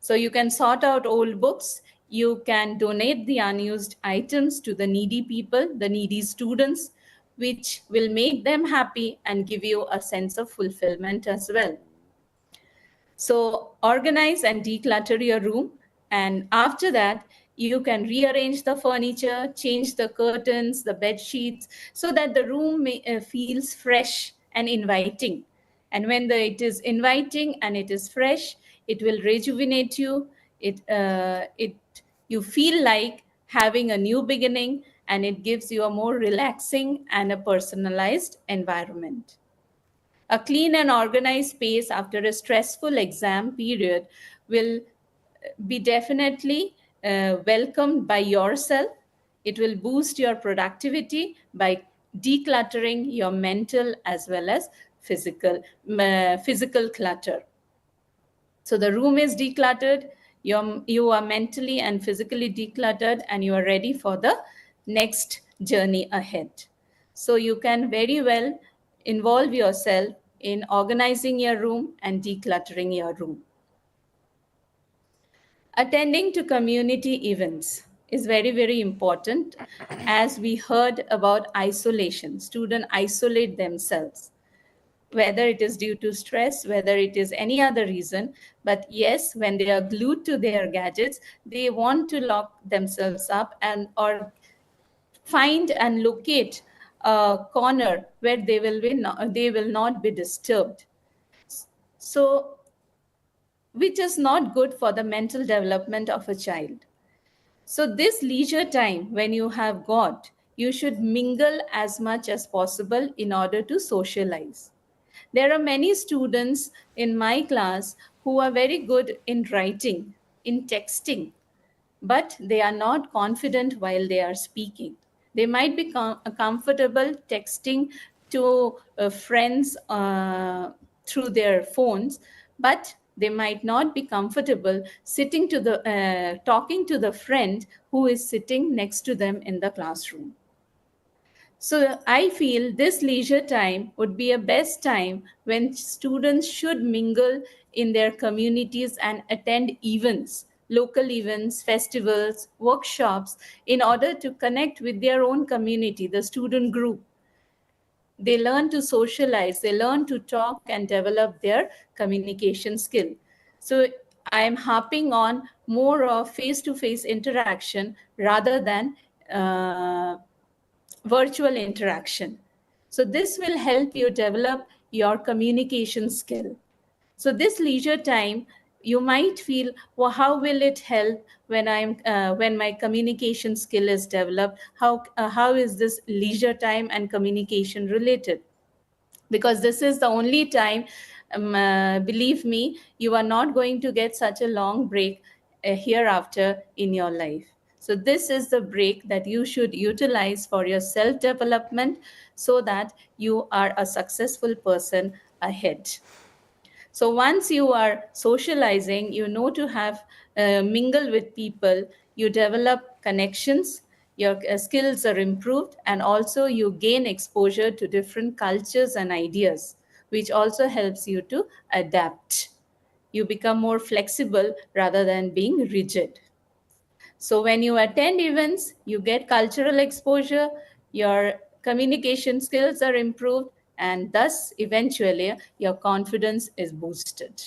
[SPEAKER 6] So you can sort out old books, you can donate the unused items to the needy people, the needy students, which will make them happy and give you a sense of fulfillment as well. So organize and declutter your room, and after that, you can rearrange the furniture, change the curtains, the bed sheets, so that the room feels fresh and inviting. And when it is inviting and it is fresh, it will rejuvenate you. You feel like having a new beginning, and it gives you a more relaxing and a personalized environment. A clean and organized space after a stressful exam period will be definitely welcomed by yourself. It will boost your productivity by decluttering your mental as well as physical clutter. So the room is decluttered, you are mentally and physically decluttered, and you are ready for the next journey ahead. So you can very well involve yourself in organizing your room and decluttering your room. Attending to community events is very, very important. As we heard about isolation, students isolate themselves, whether it is due to stress, whether it is any other reason. But yes, when they are glued to their gadgets, they want to lock themselves up and or find and locate a corner where they will not be disturbed. So, which is not good for the mental development of a child. So this leisure time, when you have got, you should mingle as much as possible in order to socialize. There are many students in my class who are very good in writing, in texting, but they are not confident while they are speaking. They might be comfortable texting to friends through their phones, but they might not be comfortable sitting to the talking to the friend who is sitting next to them in the classroom. So I feel this leisure time would be a best time when students should mingle in their communities and attend events, local events, festivals, workshops, in order to connect with their own community, the student group. They learn to socialize, they learn to talk and develop their communication skill. So I am harping on more of face-to-face interaction rather than virtual interaction. So this will help you develop your communication skill. So this leisure time, you might feel, well, how will it help when when my communication skill is developed? How is this leisure time and communication related? Because this is the only time, believe me, you are not going to get such a long break hereafter in your life. So this is the break that you should utilize for your self development so that you are a successful person ahead. So once you are socializing, you know to have mingle with people, you develop connections, your skills are improved, and also you gain exposure to different cultures and ideas, which also helps you to adapt. You become more flexible rather than being rigid. So when you attend events, you get cultural exposure, your communication skills are improved, and thus eventually your confidence is boosted.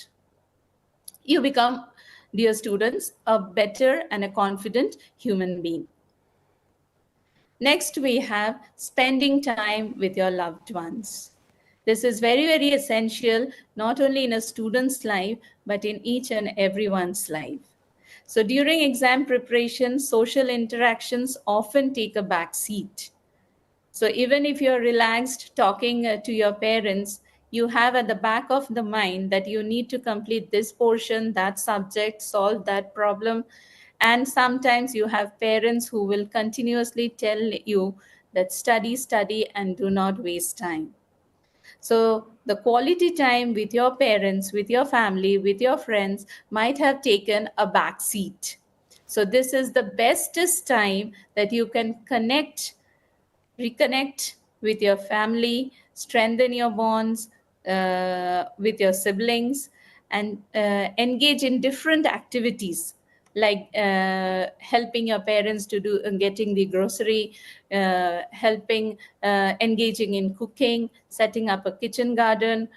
[SPEAKER 6] You become, dear students, a better and a confident human being. Next, we have spending time with your loved ones. This is very, very essential, not only in a student's life, but in each and everyone's life. So during exam preparation, social interactions often take a back seat. So even if you're relaxed talking to your parents, you have at the back of the mind that you need to complete this portion, that subject, solve that problem. And sometimes you have parents who will continuously tell you that study, study, and do not waste time. So the quality time with your parents, with your family, with your friends might have taken a back seat. So this is the bestest time that you can reconnect with your family, strengthen your bonds with your siblings, and engage in different activities like helping your parents to do getting the grocery, helping engaging in cooking, setting up a kitchen garden.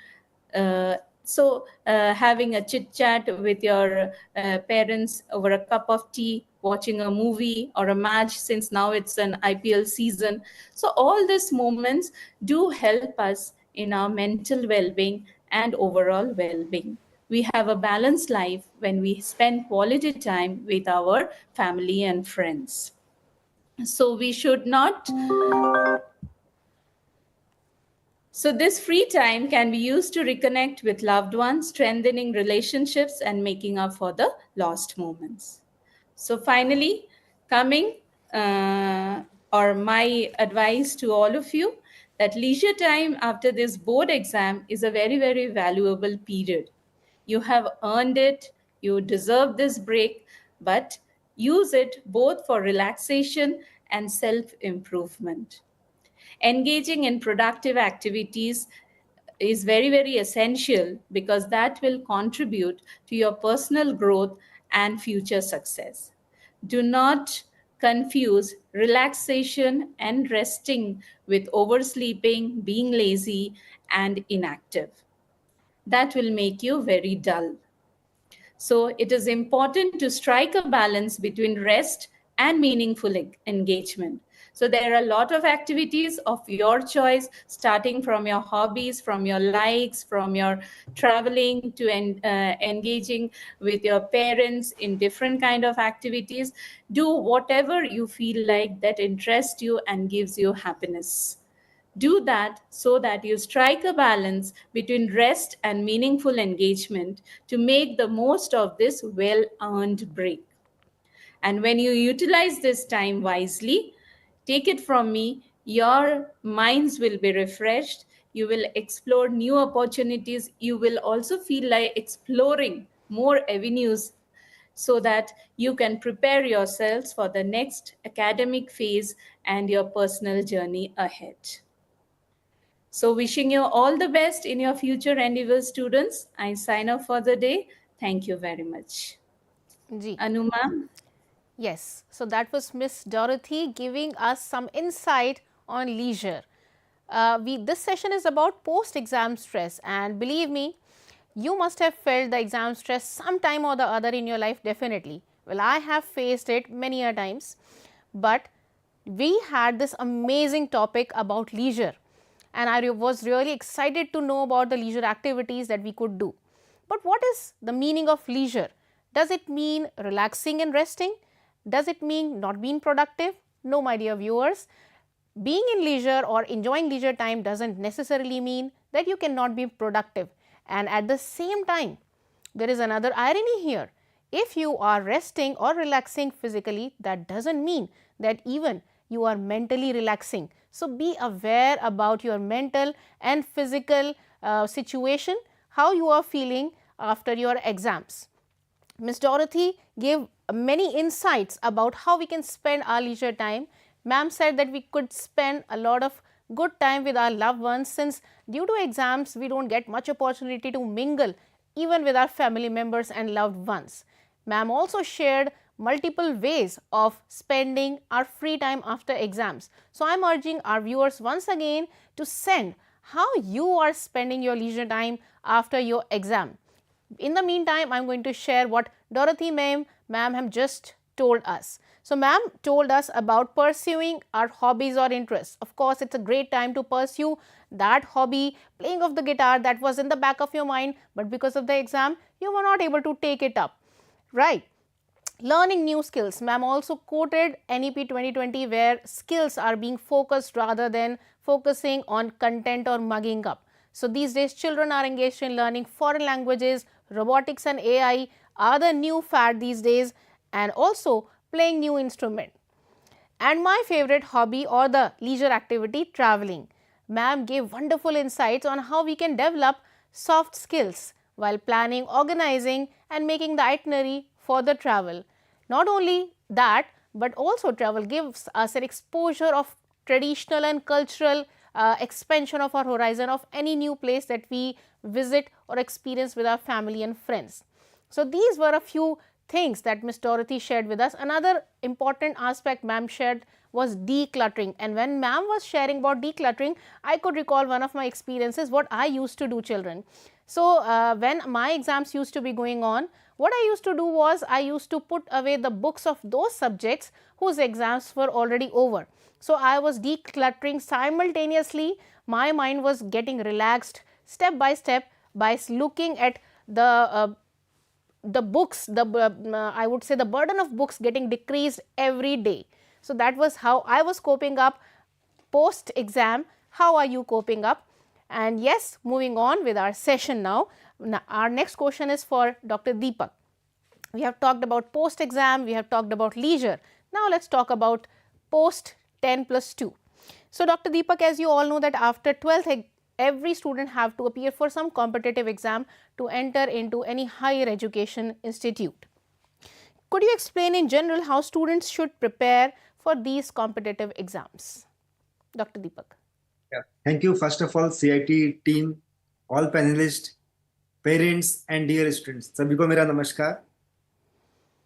[SPEAKER 6] Having a chit chat with your parents over a cup of tea, watching a movie or a match, since now it's an IPL season. So all these moments do help us in our mental well-being and overall well-being. We have a balanced life when we spend quality time with our family and friends. So we should not. So this free time can be used to reconnect with loved ones, strengthening relationships and making up for the lost moments. So finally, my advice to all of you, that leisure time after this board exam is a very, very valuable period. You have earned it, you deserve this break, but use it both for relaxation and self-improvement. Engaging in productive activities is very, very essential because that will contribute to your personal growth and future success. Do not confuse relaxation and resting with oversleeping, being lazy, and inactive. That will make you very dull. So it is important to strike a balance between rest and meaningful engagement. So there are a lot of activities of your choice, starting from your hobbies, from your likes, from your traveling to engaging with your parents in different kind of activities. Do whatever you feel like that interests you and gives you happiness. Do that so that you strike a balance between rest and meaningful engagement to make the most of this well earned break. And when you utilize this time wisely, take it from me, your minds will be refreshed. You will explore new opportunities. You will also feel like exploring more avenues so that you can prepare yourselves for the next academic phase and your personal journey ahead. So wishing you all the best in your future endeavors, students. I sign off for the day. Thank you very much.
[SPEAKER 3] Ji.
[SPEAKER 6] Anu ma'am.
[SPEAKER 3] Yes, so that was Miss Dorothy giving us some insight on leisure. This session is about post-exam stress, and believe me, you must have felt the exam stress sometime or the other in your life, definitely. Well, I have faced it many a times, but we had this amazing topic about leisure, and I was really excited to know about the leisure activities that we could do. But what is the meaning of leisure? Does it mean relaxing and resting? Does it mean not being productive? No, my dear viewers. Being in leisure or enjoying leisure time doesn't necessarily mean that you cannot be productive. And at the same time, there is another irony here. If you are resting or relaxing physically, that doesn't mean that even you are mentally relaxing. So be aware about your mental and physical situation, how you are feeling after your exams. Ms. Dorothy gave many insights about how we can spend our leisure time. Ma'am said that we could spend a lot of good time with our loved ones, since due to exams we don't get much opportunity to mingle even with our family members and loved ones. Ma'am also shared multiple ways of spending our free time after exams. So I am urging our viewers once again to send how you are spending your leisure time after your exam. In the meantime, I am going to share what Dorothy ma'am have just told us. So ma'am told us about pursuing our hobbies or interests. Of course, it's a great time to pursue that hobby, playing of the guitar that was in the back of your mind, but because of the exam, you were not able to take it up, right? Learning new skills. Ma'am also quoted NEP 2020, where skills are being focused rather than focusing on content or mugging up. So these days children are engaged in learning foreign languages, robotics and AI are the new fad these days, and also playing new instrument. And my favorite hobby or the leisure activity, traveling. Ma'am gave wonderful insights on how we can develop soft skills while planning, organizing and making the itinerary for the travel. Not only that, but also travel gives us an exposure of traditional and cultural expansion of our horizon of any new place that we visit or experience with our family and friends. So these were a few things that Ms. Dorothy shared with us. Another important aspect ma'am shared was decluttering, and when ma'am was sharing about decluttering, I could recall one of my experiences, what I used to do, children. So when my exams used to be going on, what I used to do was I used to put away the books of those subjects whose exams were already over. So I was decluttering simultaneously. My mind was getting relaxed step by looking at the books, I would say the burden of books getting decreased every day. So that was how I was coping up post exam. How are you coping up? And yes, moving on with our session now. Our next question is for Dr. Deepak. We have talked about post exam, we have talked about leisure. Now let's talk about post 10+2. So Dr. Deepak, as you all know that after 12th, every student have to appear for some competitive exam to enter into any higher education institute. Could you explain in general how students should prepare for these competitive exams? Dr. Deepak.
[SPEAKER 7] Yeah. Thank you, first of all, CIT team, all panelists, parents and dear students, सभी को मेरा नमस्कार।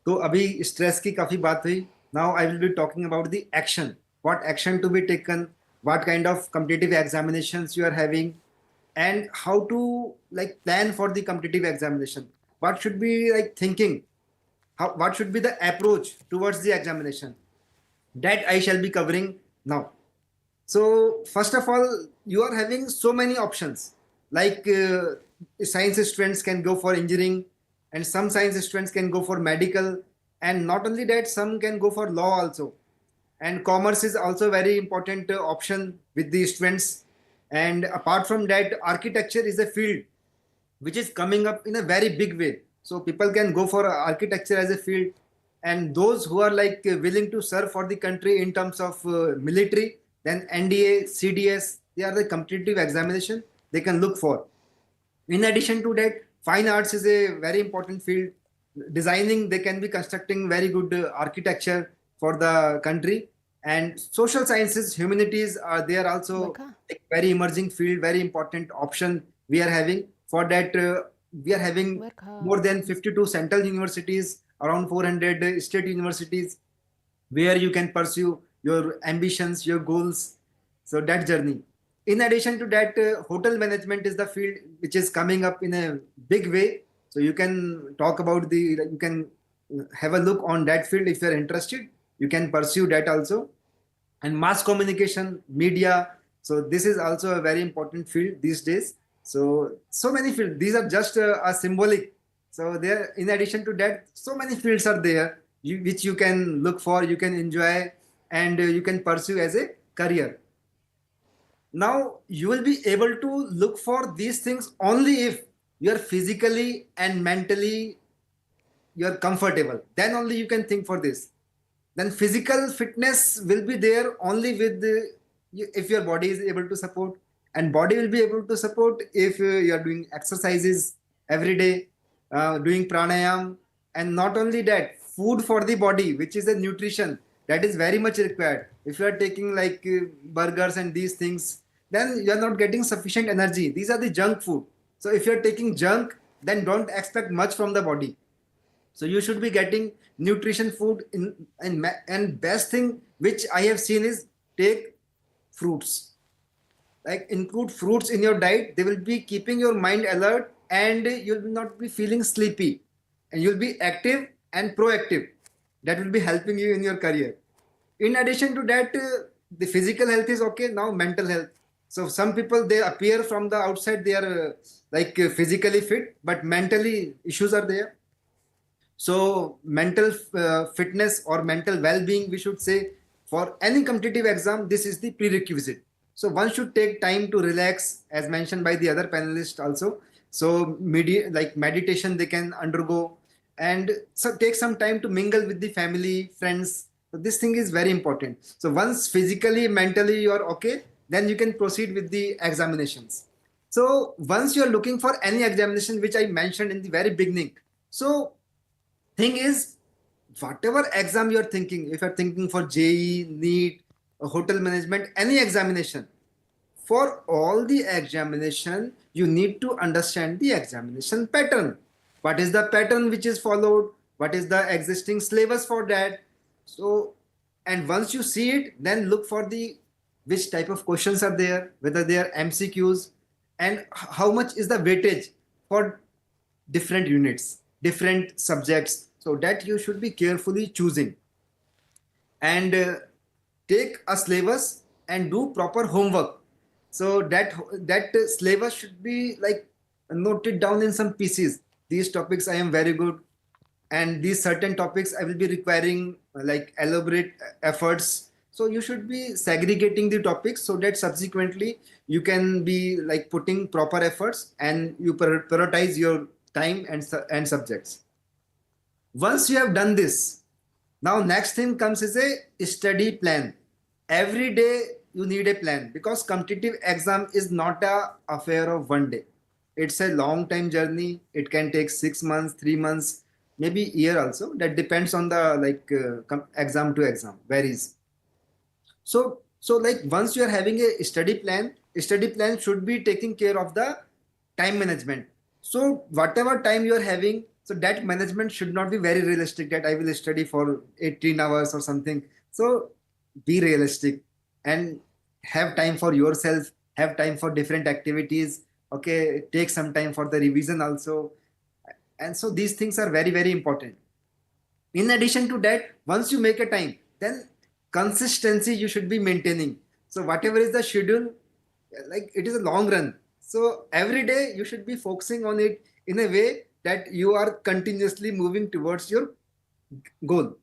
[SPEAKER 7] तो अभी stress की काफी बात हुई। Now I will be talking about the action, what action to be taken, what kind of competitive examinations you are having, and how to like plan for the competitive examination, what should be like thinking, what should be the approach towards the examination, that I shall be covering now. So first of all, you are having so many options, like science students can go for engineering, and some science students can go for medical, and not only that, some can go for law also, and commerce is also a very important option with the students. And apart from that, architecture is a field which is coming up in a very big way, so people can go for architecture as a field. And those who are like willing to serve for the country in terms of military, then NDA, CDS, they are the competitive examination they can look for. In addition to that, fine arts is a very important field. Designing, they can be constructing very good architecture for the country. And social sciences, humanities, they are also a very emerging field, very important option we are having. For that, we are having more than 52 central universities, around 400 state universities, where you can pursue your ambitions, your goals. So that journey. In addition to that, hotel management is the field which is coming up in a big way. So you can talk about you can have a look on that field if you are interested. You can pursue that also. And mass communication, media. So this is also a very important field these days. So many fields. These are just a symbolic. So there, in addition to that, so many fields are there which you can look for, you can enjoy, and you can pursue as a career. Now, you will be able to look for these things only if you are physically and mentally you are comfortable. Then only you can think for this. Then physical fitness will be there only with if your body is able to support, and body will be able to support if you are doing exercises every day, doing pranayam. And not only that, food for the body, which is a nutrition that is very much required. If you are taking like burgers and these things, then you are not getting sufficient energy. These are the junk food. So if you are taking junk, then don't expect much from the body. So you should be getting nutrition food and best thing which I have seen is take fruits. Like include fruits in your diet. They will be keeping your mind alert, and you will not be feeling sleepy, and you'll be active and proactive. That will be helping you in your career. In addition to that, the physical health is okay. Now mental health. So some people, they appear from the outside, they are physically fit, but mentally issues are there. So mental fitness or mental well-being, we should say, for any competitive exam, this is the prerequisite. So one should take time to relax, as mentioned by the other panelists also. So meditation they can undergo, and so take some time to mingle with the family, friends. So this thing is very important. So once physically, mentally you are okay, then you can proceed with the examinations. So once you are looking for any examination, which I mentioned in the very beginning, so thing is, whatever exam you are thinking, if you are thinking for JEE, NEET, hotel management, any examination, for all the examination, you need to understand the examination pattern. What is the pattern which is followed? What is the existing syllabus for that? So, and once you see it, then look for which type of questions are there, whether they are MCQs, and how much is the weightage for different units, different subjects. So that you should be carefully choosing, and take a syllabus and do proper homework. So that syllabus should be like noted down in some pieces. These topics I am very good, and these certain topics I will be requiring like elaborate efforts. So you should be segregating the topics so that subsequently you can be like putting proper efforts, and you prioritize your time and subjects. Once you have done this, now next thing comes is a study plan. Every day you need a plan, because competitive exam is not a affair of one day. It's a long time journey. It can take 6 months, 3 months, maybe year also. That depends on the exam to exam, varies. So So like once you are having a study plan should be taking care of the time management. So whatever time you are having, so that management should not be very realistic that I will study for 18 hours or something. So be realistic and have time for yourself, have time for different activities. Okay, take some time for the revision also. And so these things are very, very important. In addition to that, once you make a time, then consistency you should be maintaining. So whatever is the schedule, like it is a long run. So every day you should be focusing on it in a way that you are continuously moving towards your goal.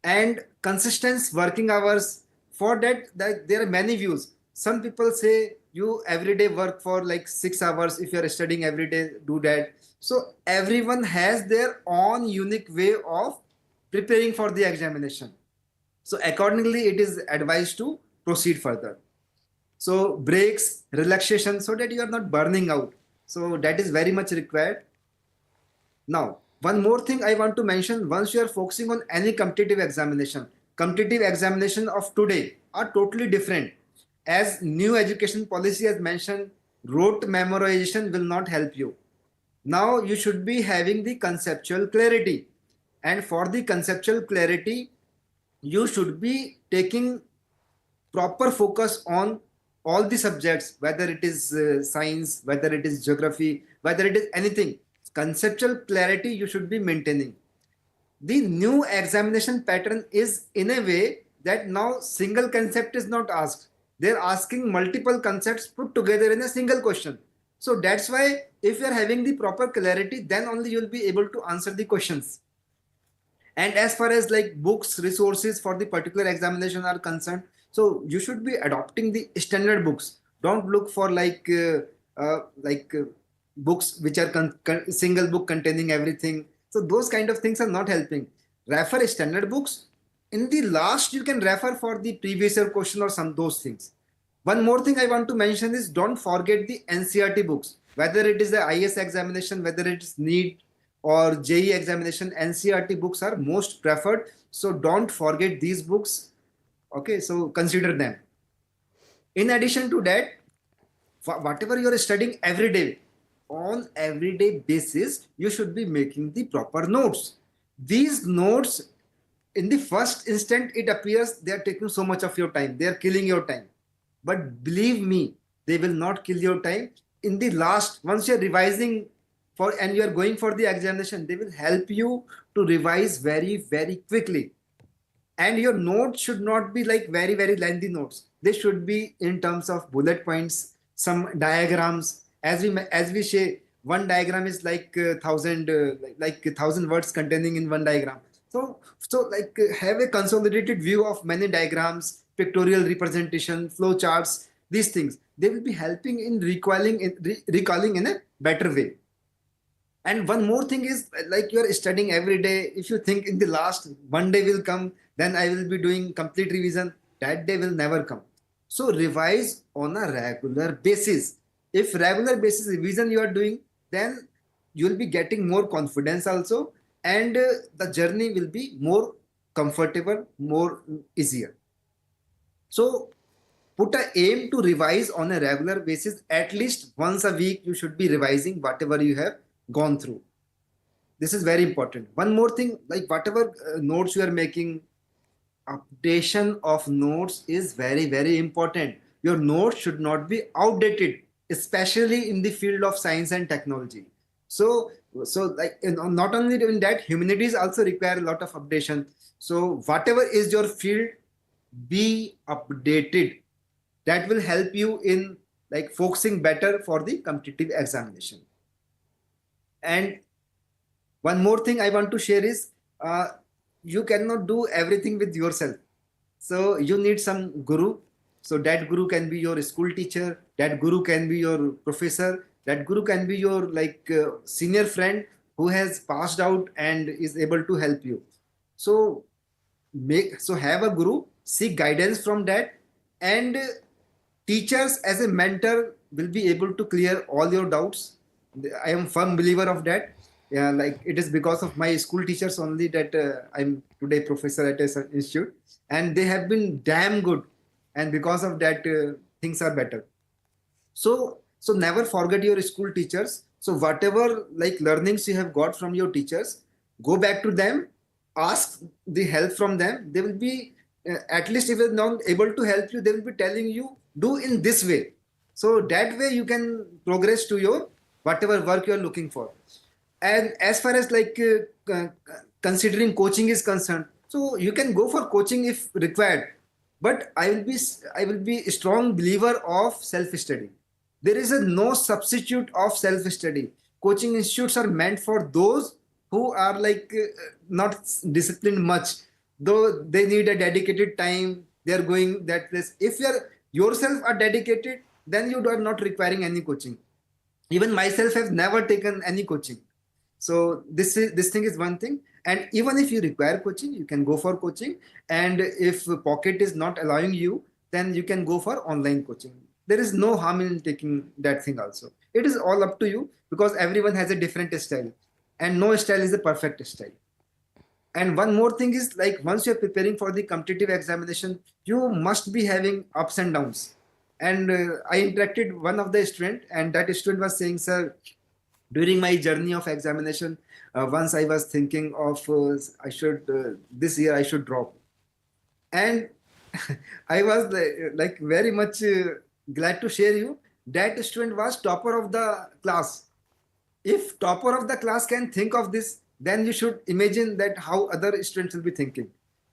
[SPEAKER 7] And consistent working hours, for that there are many views. Some people say you every day work for like 6 hours. If you are studying every day, do that. So everyone has their own unique way of preparing for the examination. So accordingly, it is advised to proceed further. So breaks, relaxation, so that you are not burning out. So that is very much required. Now, one more thing I want to mention, once you are focusing on any competitive examination of today are totally different. As new education policy has mentioned, rote memorization will not help you. Now you should be having the conceptual clarity. And for the conceptual clarity, you should be taking proper focus on all the subjects, whether it is science, whether it is geography, whether it is anything. Conceptual clarity you should be maintaining. The new examination pattern is in a way that now single concept is not asked. They're asking multiple concepts put together in a single question. So that's why if you're having the proper clarity, then only you'll be able to answer the questions. And as far as like books, resources for the particular examination are concerned, so you should be adopting the standard books. Don't look for books which are single book containing everything. So those kind of things are not helping. Refer standard books. In the last, you can refer for the previous year question or some those things. One more thing I want to mention is don't forget the NCERT books. Whether it is the IS examination, whether it is NEET or JEE examination, NCERT books are most preferred. So don't forget these books. Okay, so consider them. In addition to that, whatever you are studying every day, on everyday basis, you should be making the proper notes. These notes, in the first instant, it appears they are taking so much of your time. They are killing your time. But believe me, they will not kill your time. In the last, once you are revising and you are going for the examination, they will help you to revise very, very quickly. And your notes should not be like very, very lengthy notes. They should be in terms of bullet points, some diagrams. As we say, one diagram is like 1,000 words containing in one diagram. So have a consolidated view of many diagrams, pictorial representation, flow charts. These things, they will be helping in recalling in a better way. And one more thing is, like you are studying every day. If you think in the last one day will come, then I will be doing complete revision. That day will never come. So revise on a regular basis. If regular basis revision you are doing, then you will be getting more confidence also, and the journey will be more comfortable, more easier. So put an aim to revise on a regular basis. At least once a week you should be revising whatever you have gone through. This is very important. One more thing, like whatever notes you are making, updation of notes is very, very important. Your notes should not be outdated, especially in the field of science and technology. So like not only in that, humanities also require a lot of updation. So whatever is your field, be updated. That will help you in like focusing better for the competitive examination. And one more thing I want to share is you cannot do everything with yourself. So you need some guru. So that guru can be your school teacher, that guru can be your professor, that guru can be your senior friend who has passed out and is able to help you. So have a guru, seek guidance from that, and teachers as a mentor will be able to clear all your doubts. I am firm believer of that. Yeah, like it is because of my school teachers only that I'm today professor at a institute, and they have been damn good and because of that things are better. So never forget your school teachers. So whatever like learnings you have got from your teachers, go back to them, ask the help from them. They will be at least if they're not able to help you, they will be telling you do in this way. So that way you can progress to your whatever work you are looking for. And as far as like considering coaching is concerned, so you can go for coaching if required, but I will be a strong believer of self-study. There is no substitute of self-study. Coaching institutes are meant for those who are like not disciplined much, though they need a dedicated time. They are going that place. If you are yourself are dedicated, then you are not requiring any coaching. Even myself have never taken any coaching. So this thing is one thing. And even if you require coaching, you can go for coaching. And if pocket is not allowing you, then you can go for online coaching. There is no harm in taking that thing also. It is all up to you, because everyone has a different style and no style is the perfect style. And one more thing is, like, once you're preparing for the competitive examination, you must be having ups and downs. And I interacted one of the student, and that student was saying, sir, during my journey of examination, once I was thinking of this year I should drop. And I was like very much glad to share you that student was topper of the class. If topper of the class can think of this, then you should imagine that how other students will be thinking.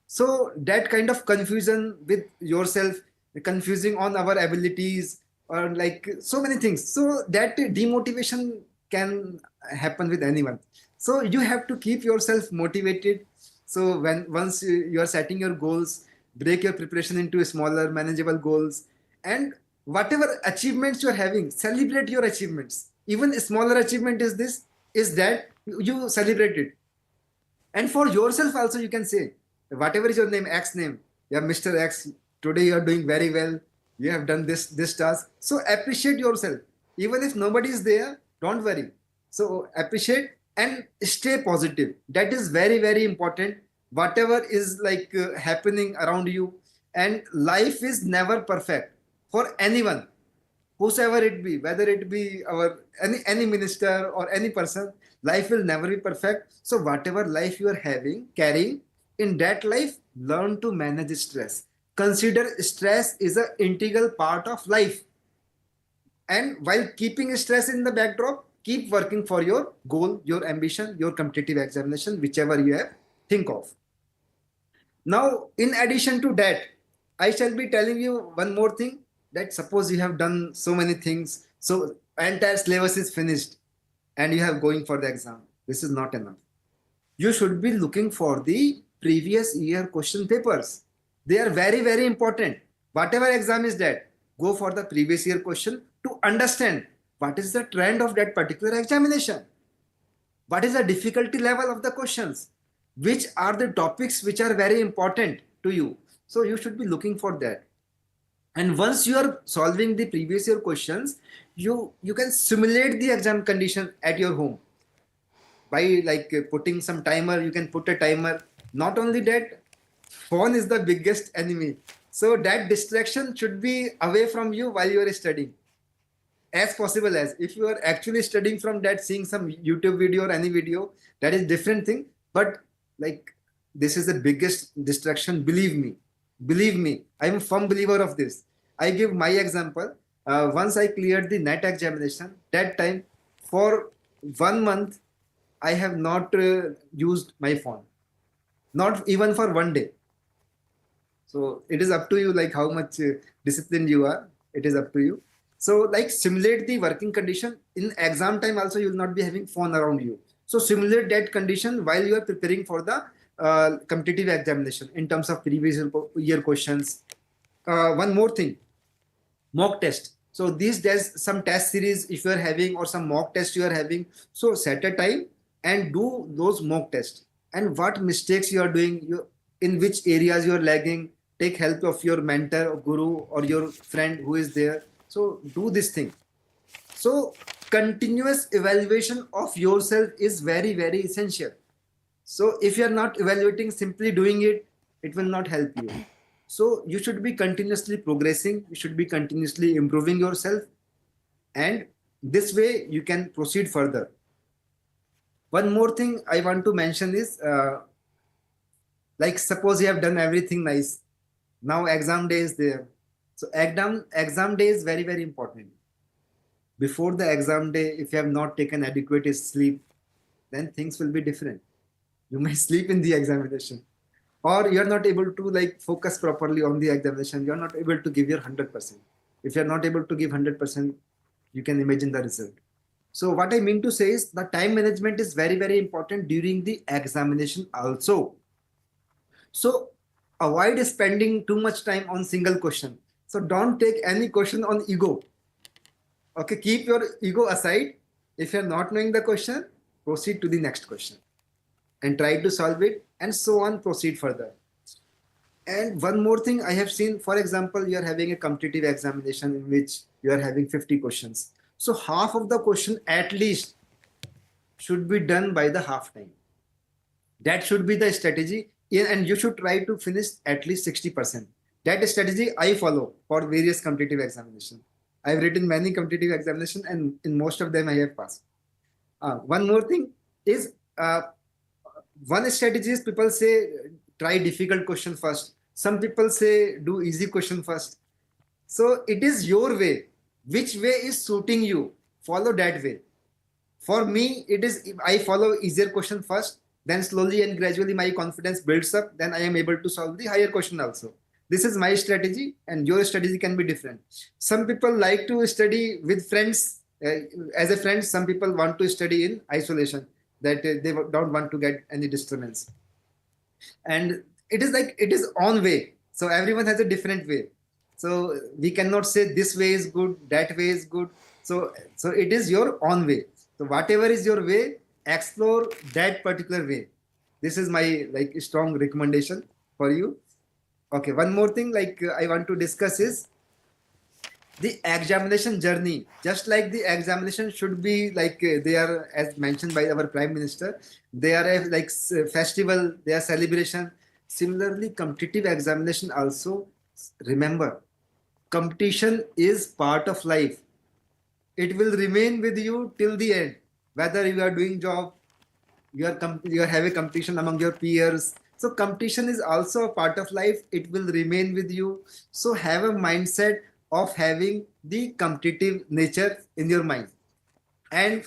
[SPEAKER 7] So that kind of confusion with yourself, confusing on our abilities, or like so many things. So that demotivation can happen with anyone. So you have to keep yourself motivated. So once you are setting your goals, break your preparation into smaller manageable goals, and whatever achievements you are having, celebrate your achievements. Even a smaller achievement is that you celebrate it. And for yourself also, you can say, whatever is your name, X name, yeah, Mr. X, today you are doing very well, you have done this task. So appreciate yourself. Even if nobody is there, don't worry. So appreciate and stay positive. That is very, very important. Whatever is like happening around you, and life is never perfect for anyone, whosoever it be, whether it be our any minister or any person, life will never be perfect. So whatever life you are carrying, in that life, learn to manage stress. Consider stress is an integral part of life. And while keeping stress in the backdrop, keep working for your goal, your ambition, your competitive examination, whichever you have think of. Now, in addition to that, I shall be telling you one more thing, that suppose you have done so many things, so entire syllabus is finished and you have going for the exam. This is not enough. You should be looking for the previous year question papers. They are very, very important. Whatever exam is that, go for the previous year question to understand what is the trend of that particular examination. What is the difficulty level of the questions? Which are the topics which are very important to you? So you should be looking for that. And once you are solving the previous year questions, you can simulate the exam condition at your home. By like putting some timer, you can put a timer. Not only that, phone is the biggest enemy. So that distraction should be away from you while you are studying. As possible as. If you are actually studying from that, seeing some YouTube video or any video, that is different thing. But like, this is the biggest distraction, believe me. Believe me, I am a firm believer of this. I give my example. Once I cleared the NET examination, that time for 1 month, I have not used my phone. Not even for 1 day. So it is up to you, like how much disciplined you are. It is up to you. So like simulate the working condition. In exam time also, you will not be having phone around you. So simulate that condition while you are preparing for the competitive examination in terms of previous year questions. One more thing, mock test. So these days, some test series if you are having, or some mock test you are having, so set a time and do those mock tests. And what mistakes you are doing, in which areas you are lagging, take help of your mentor or guru or your friend who is there. So do this thing. So continuous evaluation of yourself is very, very essential. So if you are not evaluating, simply doing it, it will not help you. So you should be continuously progressing, you should be continuously improving yourself, and this way you can proceed further. One more thing I want to mention is, like suppose you have done everything nice, now exam day is there. So exam day is very important. Before the exam day, if you have not taken adequate sleep, then things will be different. You may sleep in the examination, or you're not able to like focus properly on the examination. You're not able to give your 100%. If you're not able to give 100%, you can imagine the result. So what I mean to say is the time management is very important during the examination also. So avoid spending too much time on single question. So don't take any question on ego. Okay, keep your ego aside. If you're not knowing the question, proceed to the next question and try to solve it, and so on, proceed further. And one more thing I have seen, for example, you are having a competitive examination in which you are having 50 questions. So half of the question at least should be done by the half time. That should be the strategy, and you should try to finish at least 60%. That strategy I follow for various competitive examinations. I've written many competitive examinations, and in most of them I have passed. One more thing is, one strategy is people say try difficult question first. Some people say do easy question first. So it is your way. Which way is suiting you? Follow that way. For me, it is I follow easier question first, then slowly and gradually my confidence builds up. Then I am able to solve the higher question also. This is my strategy, and your strategy can be different. Some people like to study with friends. As a friend, some people want to study in isolation, that they don't want to get any disturbance. And it is like, it is on way. So everyone has a different way. So we cannot say this way is good, that way is good. So it is your own way. So whatever is your way, explore that particular way. This is my like strong recommendation for you. Okay, one more thing like I want to discuss is the examination journey. Just like the examination should be like they are, as mentioned by our Prime Minister, they are a like festival, they are celebration. Similarly, competitive examination also, remember, competition is part of life. It will remain with you till the end. Whether you are doing job, you have a competition among your peers. So competition is also a part of life. It will remain with you. So have a mindset of having the competitive nature in your mind. And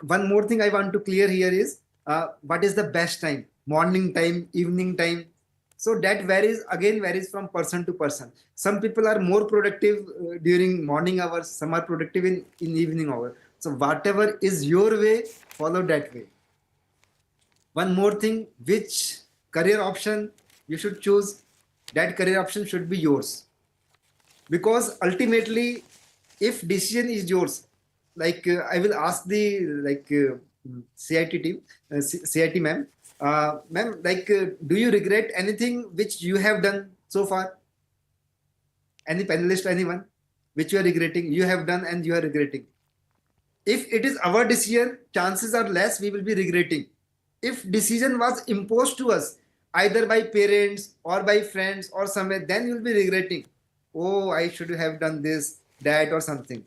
[SPEAKER 7] one more thing I want to clear here is what is the best time? Morning time, evening time. So that varies from person to person. Some people are more productive during morning hours, some are productive in evening hours. So whatever is your way, follow that way. One more thing, which career option you should choose, that career option should be yours. Because ultimately, if decision is yours, like I will ask the CIT team, CIT ma'am, ma'am, like do you regret anything which you have done so far? Any panelist, anyone which you are regretting, you have done and you are regretting? If it is our decision, chances are less we will be regretting. If decision was imposed to us, either by parents or by friends or somewhere, then you will be regretting. Oh, I should have done this, that or something.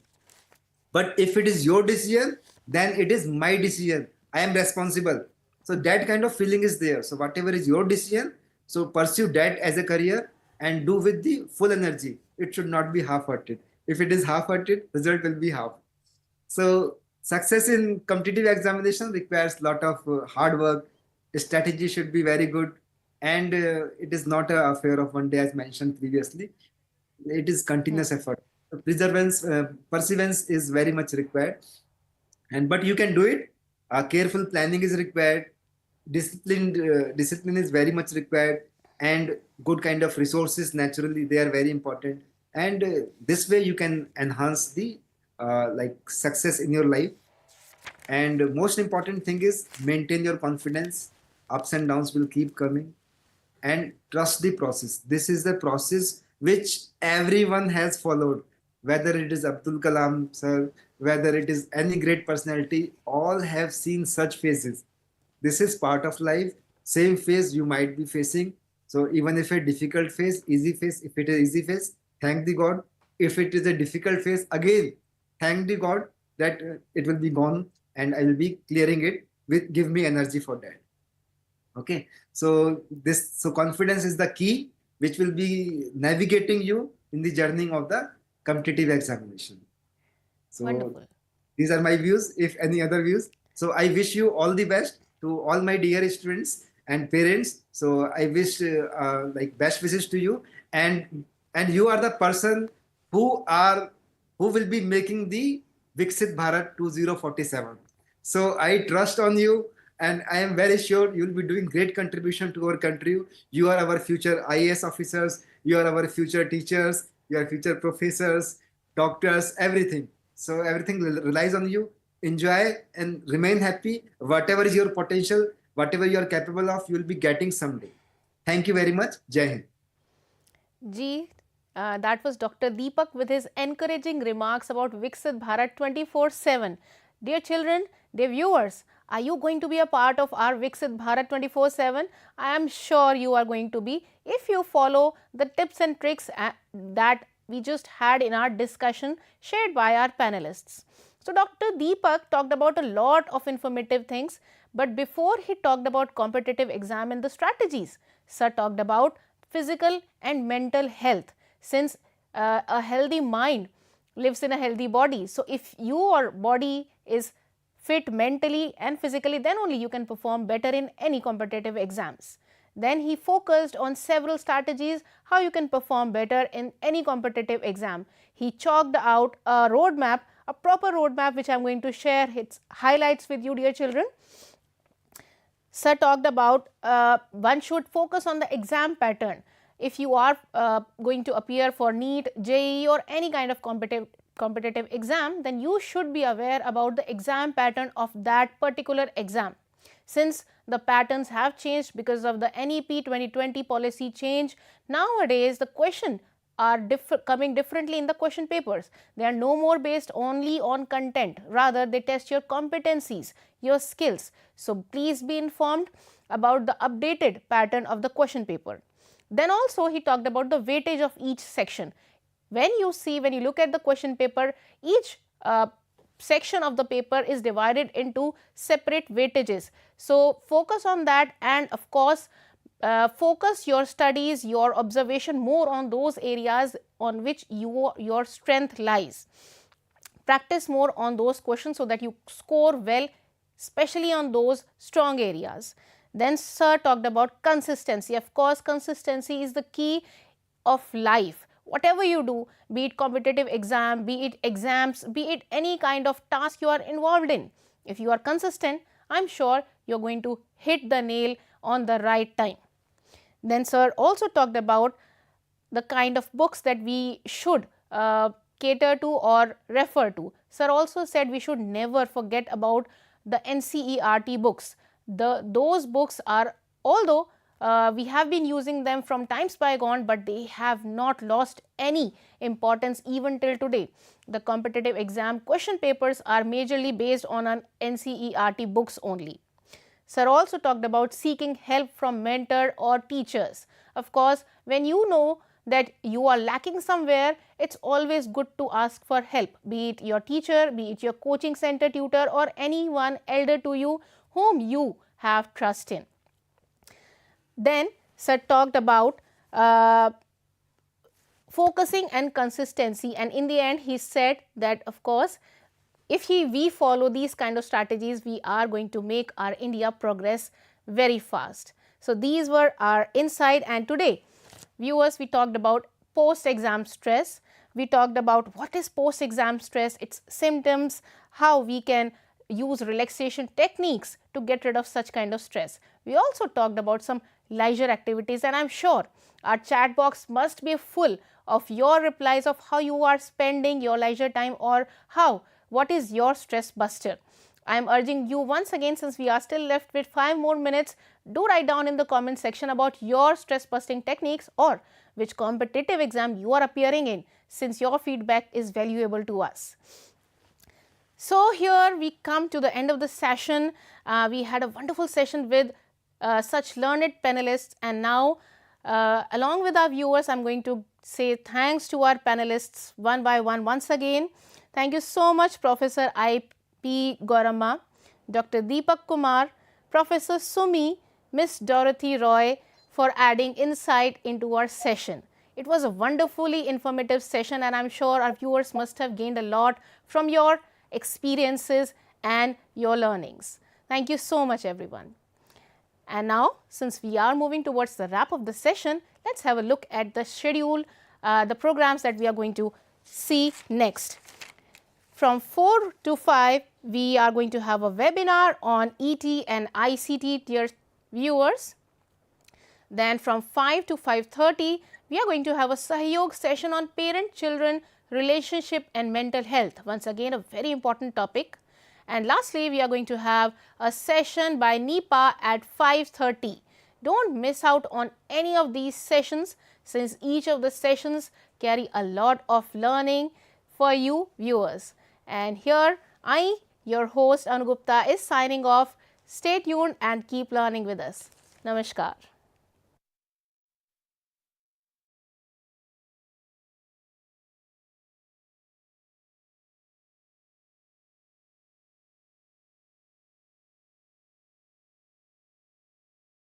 [SPEAKER 7] But if it is your decision, then it is my decision. I am responsible. So that kind of feeling is there. So whatever is your decision, so pursue that as a career and do with the full energy. It should not be half-hearted. If it is half-hearted, result will be half. So success in competitive examination requires a lot of hard work. Strategy should be very good. And it is not an affair of one day, as mentioned previously. It is continuous effort. Perseverance is very much required. But you can do it. Careful planning is required. Discipline is very much required. And good kind of resources, naturally, they are very important. And this way you can enhance the success in your life. And most important thing is maintain your confidence. Ups and downs will keep coming. And trust the process. This is the process which everyone has followed, whether it is Abdul Kalam sir, whether it is any great personality, all have seen such phases. This is part of life. Same phase you might be facing. So even if a difficult phase, easy phase, if it is easy phase, thank the God. If it is a difficult phase, again, thank the God that it will be gone and I will be clearing it with give me energy for that. Okay, so confidence is the key which will be navigating you in the journey of the competitive examination. So
[SPEAKER 3] Wonderful.
[SPEAKER 7] these are my views. If any other views, so I wish you all the best to all my dear students and parents. So I wish like best wishes to you, and you are the person who will be making the Viksit Bharat 2047. So I trust on you, and I am very sure you will be doing great contribution to our country. You are our future IAS officers. You are our future teachers. You are future professors, doctors, everything. So everything relies on you. Enjoy and remain happy. Whatever is your potential, whatever you are capable of, you will be getting someday. Thank you very much. Jai Hind.
[SPEAKER 3] That was Dr. Deepak with his encouraging remarks about Viksit Bharat 24/7. Dear children, dear viewers, are you going to be a part of our Viksit Bharat 24/7? I am sure you are going to be if you follow the tips and tricks that we just had in our discussion shared by our panelists. So, Dr. Deepak talked about a lot of informative things, but before he talked about competitive exam and the strategies, Sir talked about physical and mental health, since a healthy mind lives in a healthy body. So, if your body is fit mentally and physically, then only you can perform better in any competitive exams. Then he focused on several strategies how you can perform better in any competitive exam. He chalked out a roadmap, a proper roadmap, which I am going to share its highlights with you, dear children. Sir talked about one should focus on the exam pattern. If you are going to appear for NEET, JEE or any kind of competitive exam, then you should be aware about the exam pattern of that particular exam. Since the patterns have changed because of the NEP 2020 policy change, nowadays the question are coming differently in the question papers. They are no more based only on content, rather they test your competencies, your skills. So, please be informed about the updated pattern of the question paper. Then also he talked about the weightage of each section. When you look at the question paper, each section of the paper is divided into separate weightages. So, focus on that, and of course, focus your studies, your observation more on those areas on which your strength lies. Practice more on those questions so that you score well, especially on those strong areas. Then Sir talked about consistency. Of course, consistency is the key of life. Whatever you do, be it competitive exam, be it exams, be it any kind of task you are involved in, if you are consistent, I am sure you are going to hit the nail on the right time. Then Sir also talked about the kind of books that we should cater to or refer to. Sir also said we should never forget about the NCERT books. Those books are, although we have been using them from times bygone, but they have not lost any importance even till today. The competitive exam question papers are majorly based on an NCERT books only. Sir also talked about seeking help from mentor or teachers. Of course, when you know that you are lacking somewhere, it's always good to ask for help, be it your teacher, be it your coaching center tutor or anyone elder to you whom you have trust in. Then Sir talked about focusing and consistency, and in the end he said that of course, if we follow these kind of strategies, we are going to make our India progress very fast. So, these were our insight, and today viewers, we talked about post-exam stress. We talked about what is post-exam stress, its symptoms, how we can use relaxation techniques to get rid of such kind of stress. We also talked about some leisure activities, and I am sure our chat box must be full of your replies of how you are spending your leisure time or what is your stress buster. I am urging you once again, since we are still left with 5 more minutes, do write down in the comment section about your stress busting techniques or which competitive exam you are appearing in, since your feedback is valuable to us. So, here we come to the end of the session. We had a wonderful session with such learned panelists, and now Along with our viewers, I'm going to say thanks to our panelists one by one once again. Thank you so much, Professor I.P. Gauramma, Dr. Deepak Kumar, Professor Sumi, Miss Dorothy Roy for adding insight into our session. It was a wonderfully informative session, and I'm sure our viewers must have gained a lot from your experiences and your learnings. Thank you so much, everyone. And now, since we are moving towards the wrap of the session, let's have a look at the schedule, the programs that we are going to see next. From 4 to 5, we are going to have a webinar on ET and ICT tier viewers. Then from 5 to 5:30, we are going to have a Sahyog session on parent-children relationship and mental health. Once again, a very important topic. And lastly, we are going to have a session by NEPA at 5:30. Don't miss out on any of these sessions, since each of the sessions carry a lot of learning for you viewers. And here I, your host Anu Gupta, is signing off. Stay tuned and keep learning with us. Namaskar.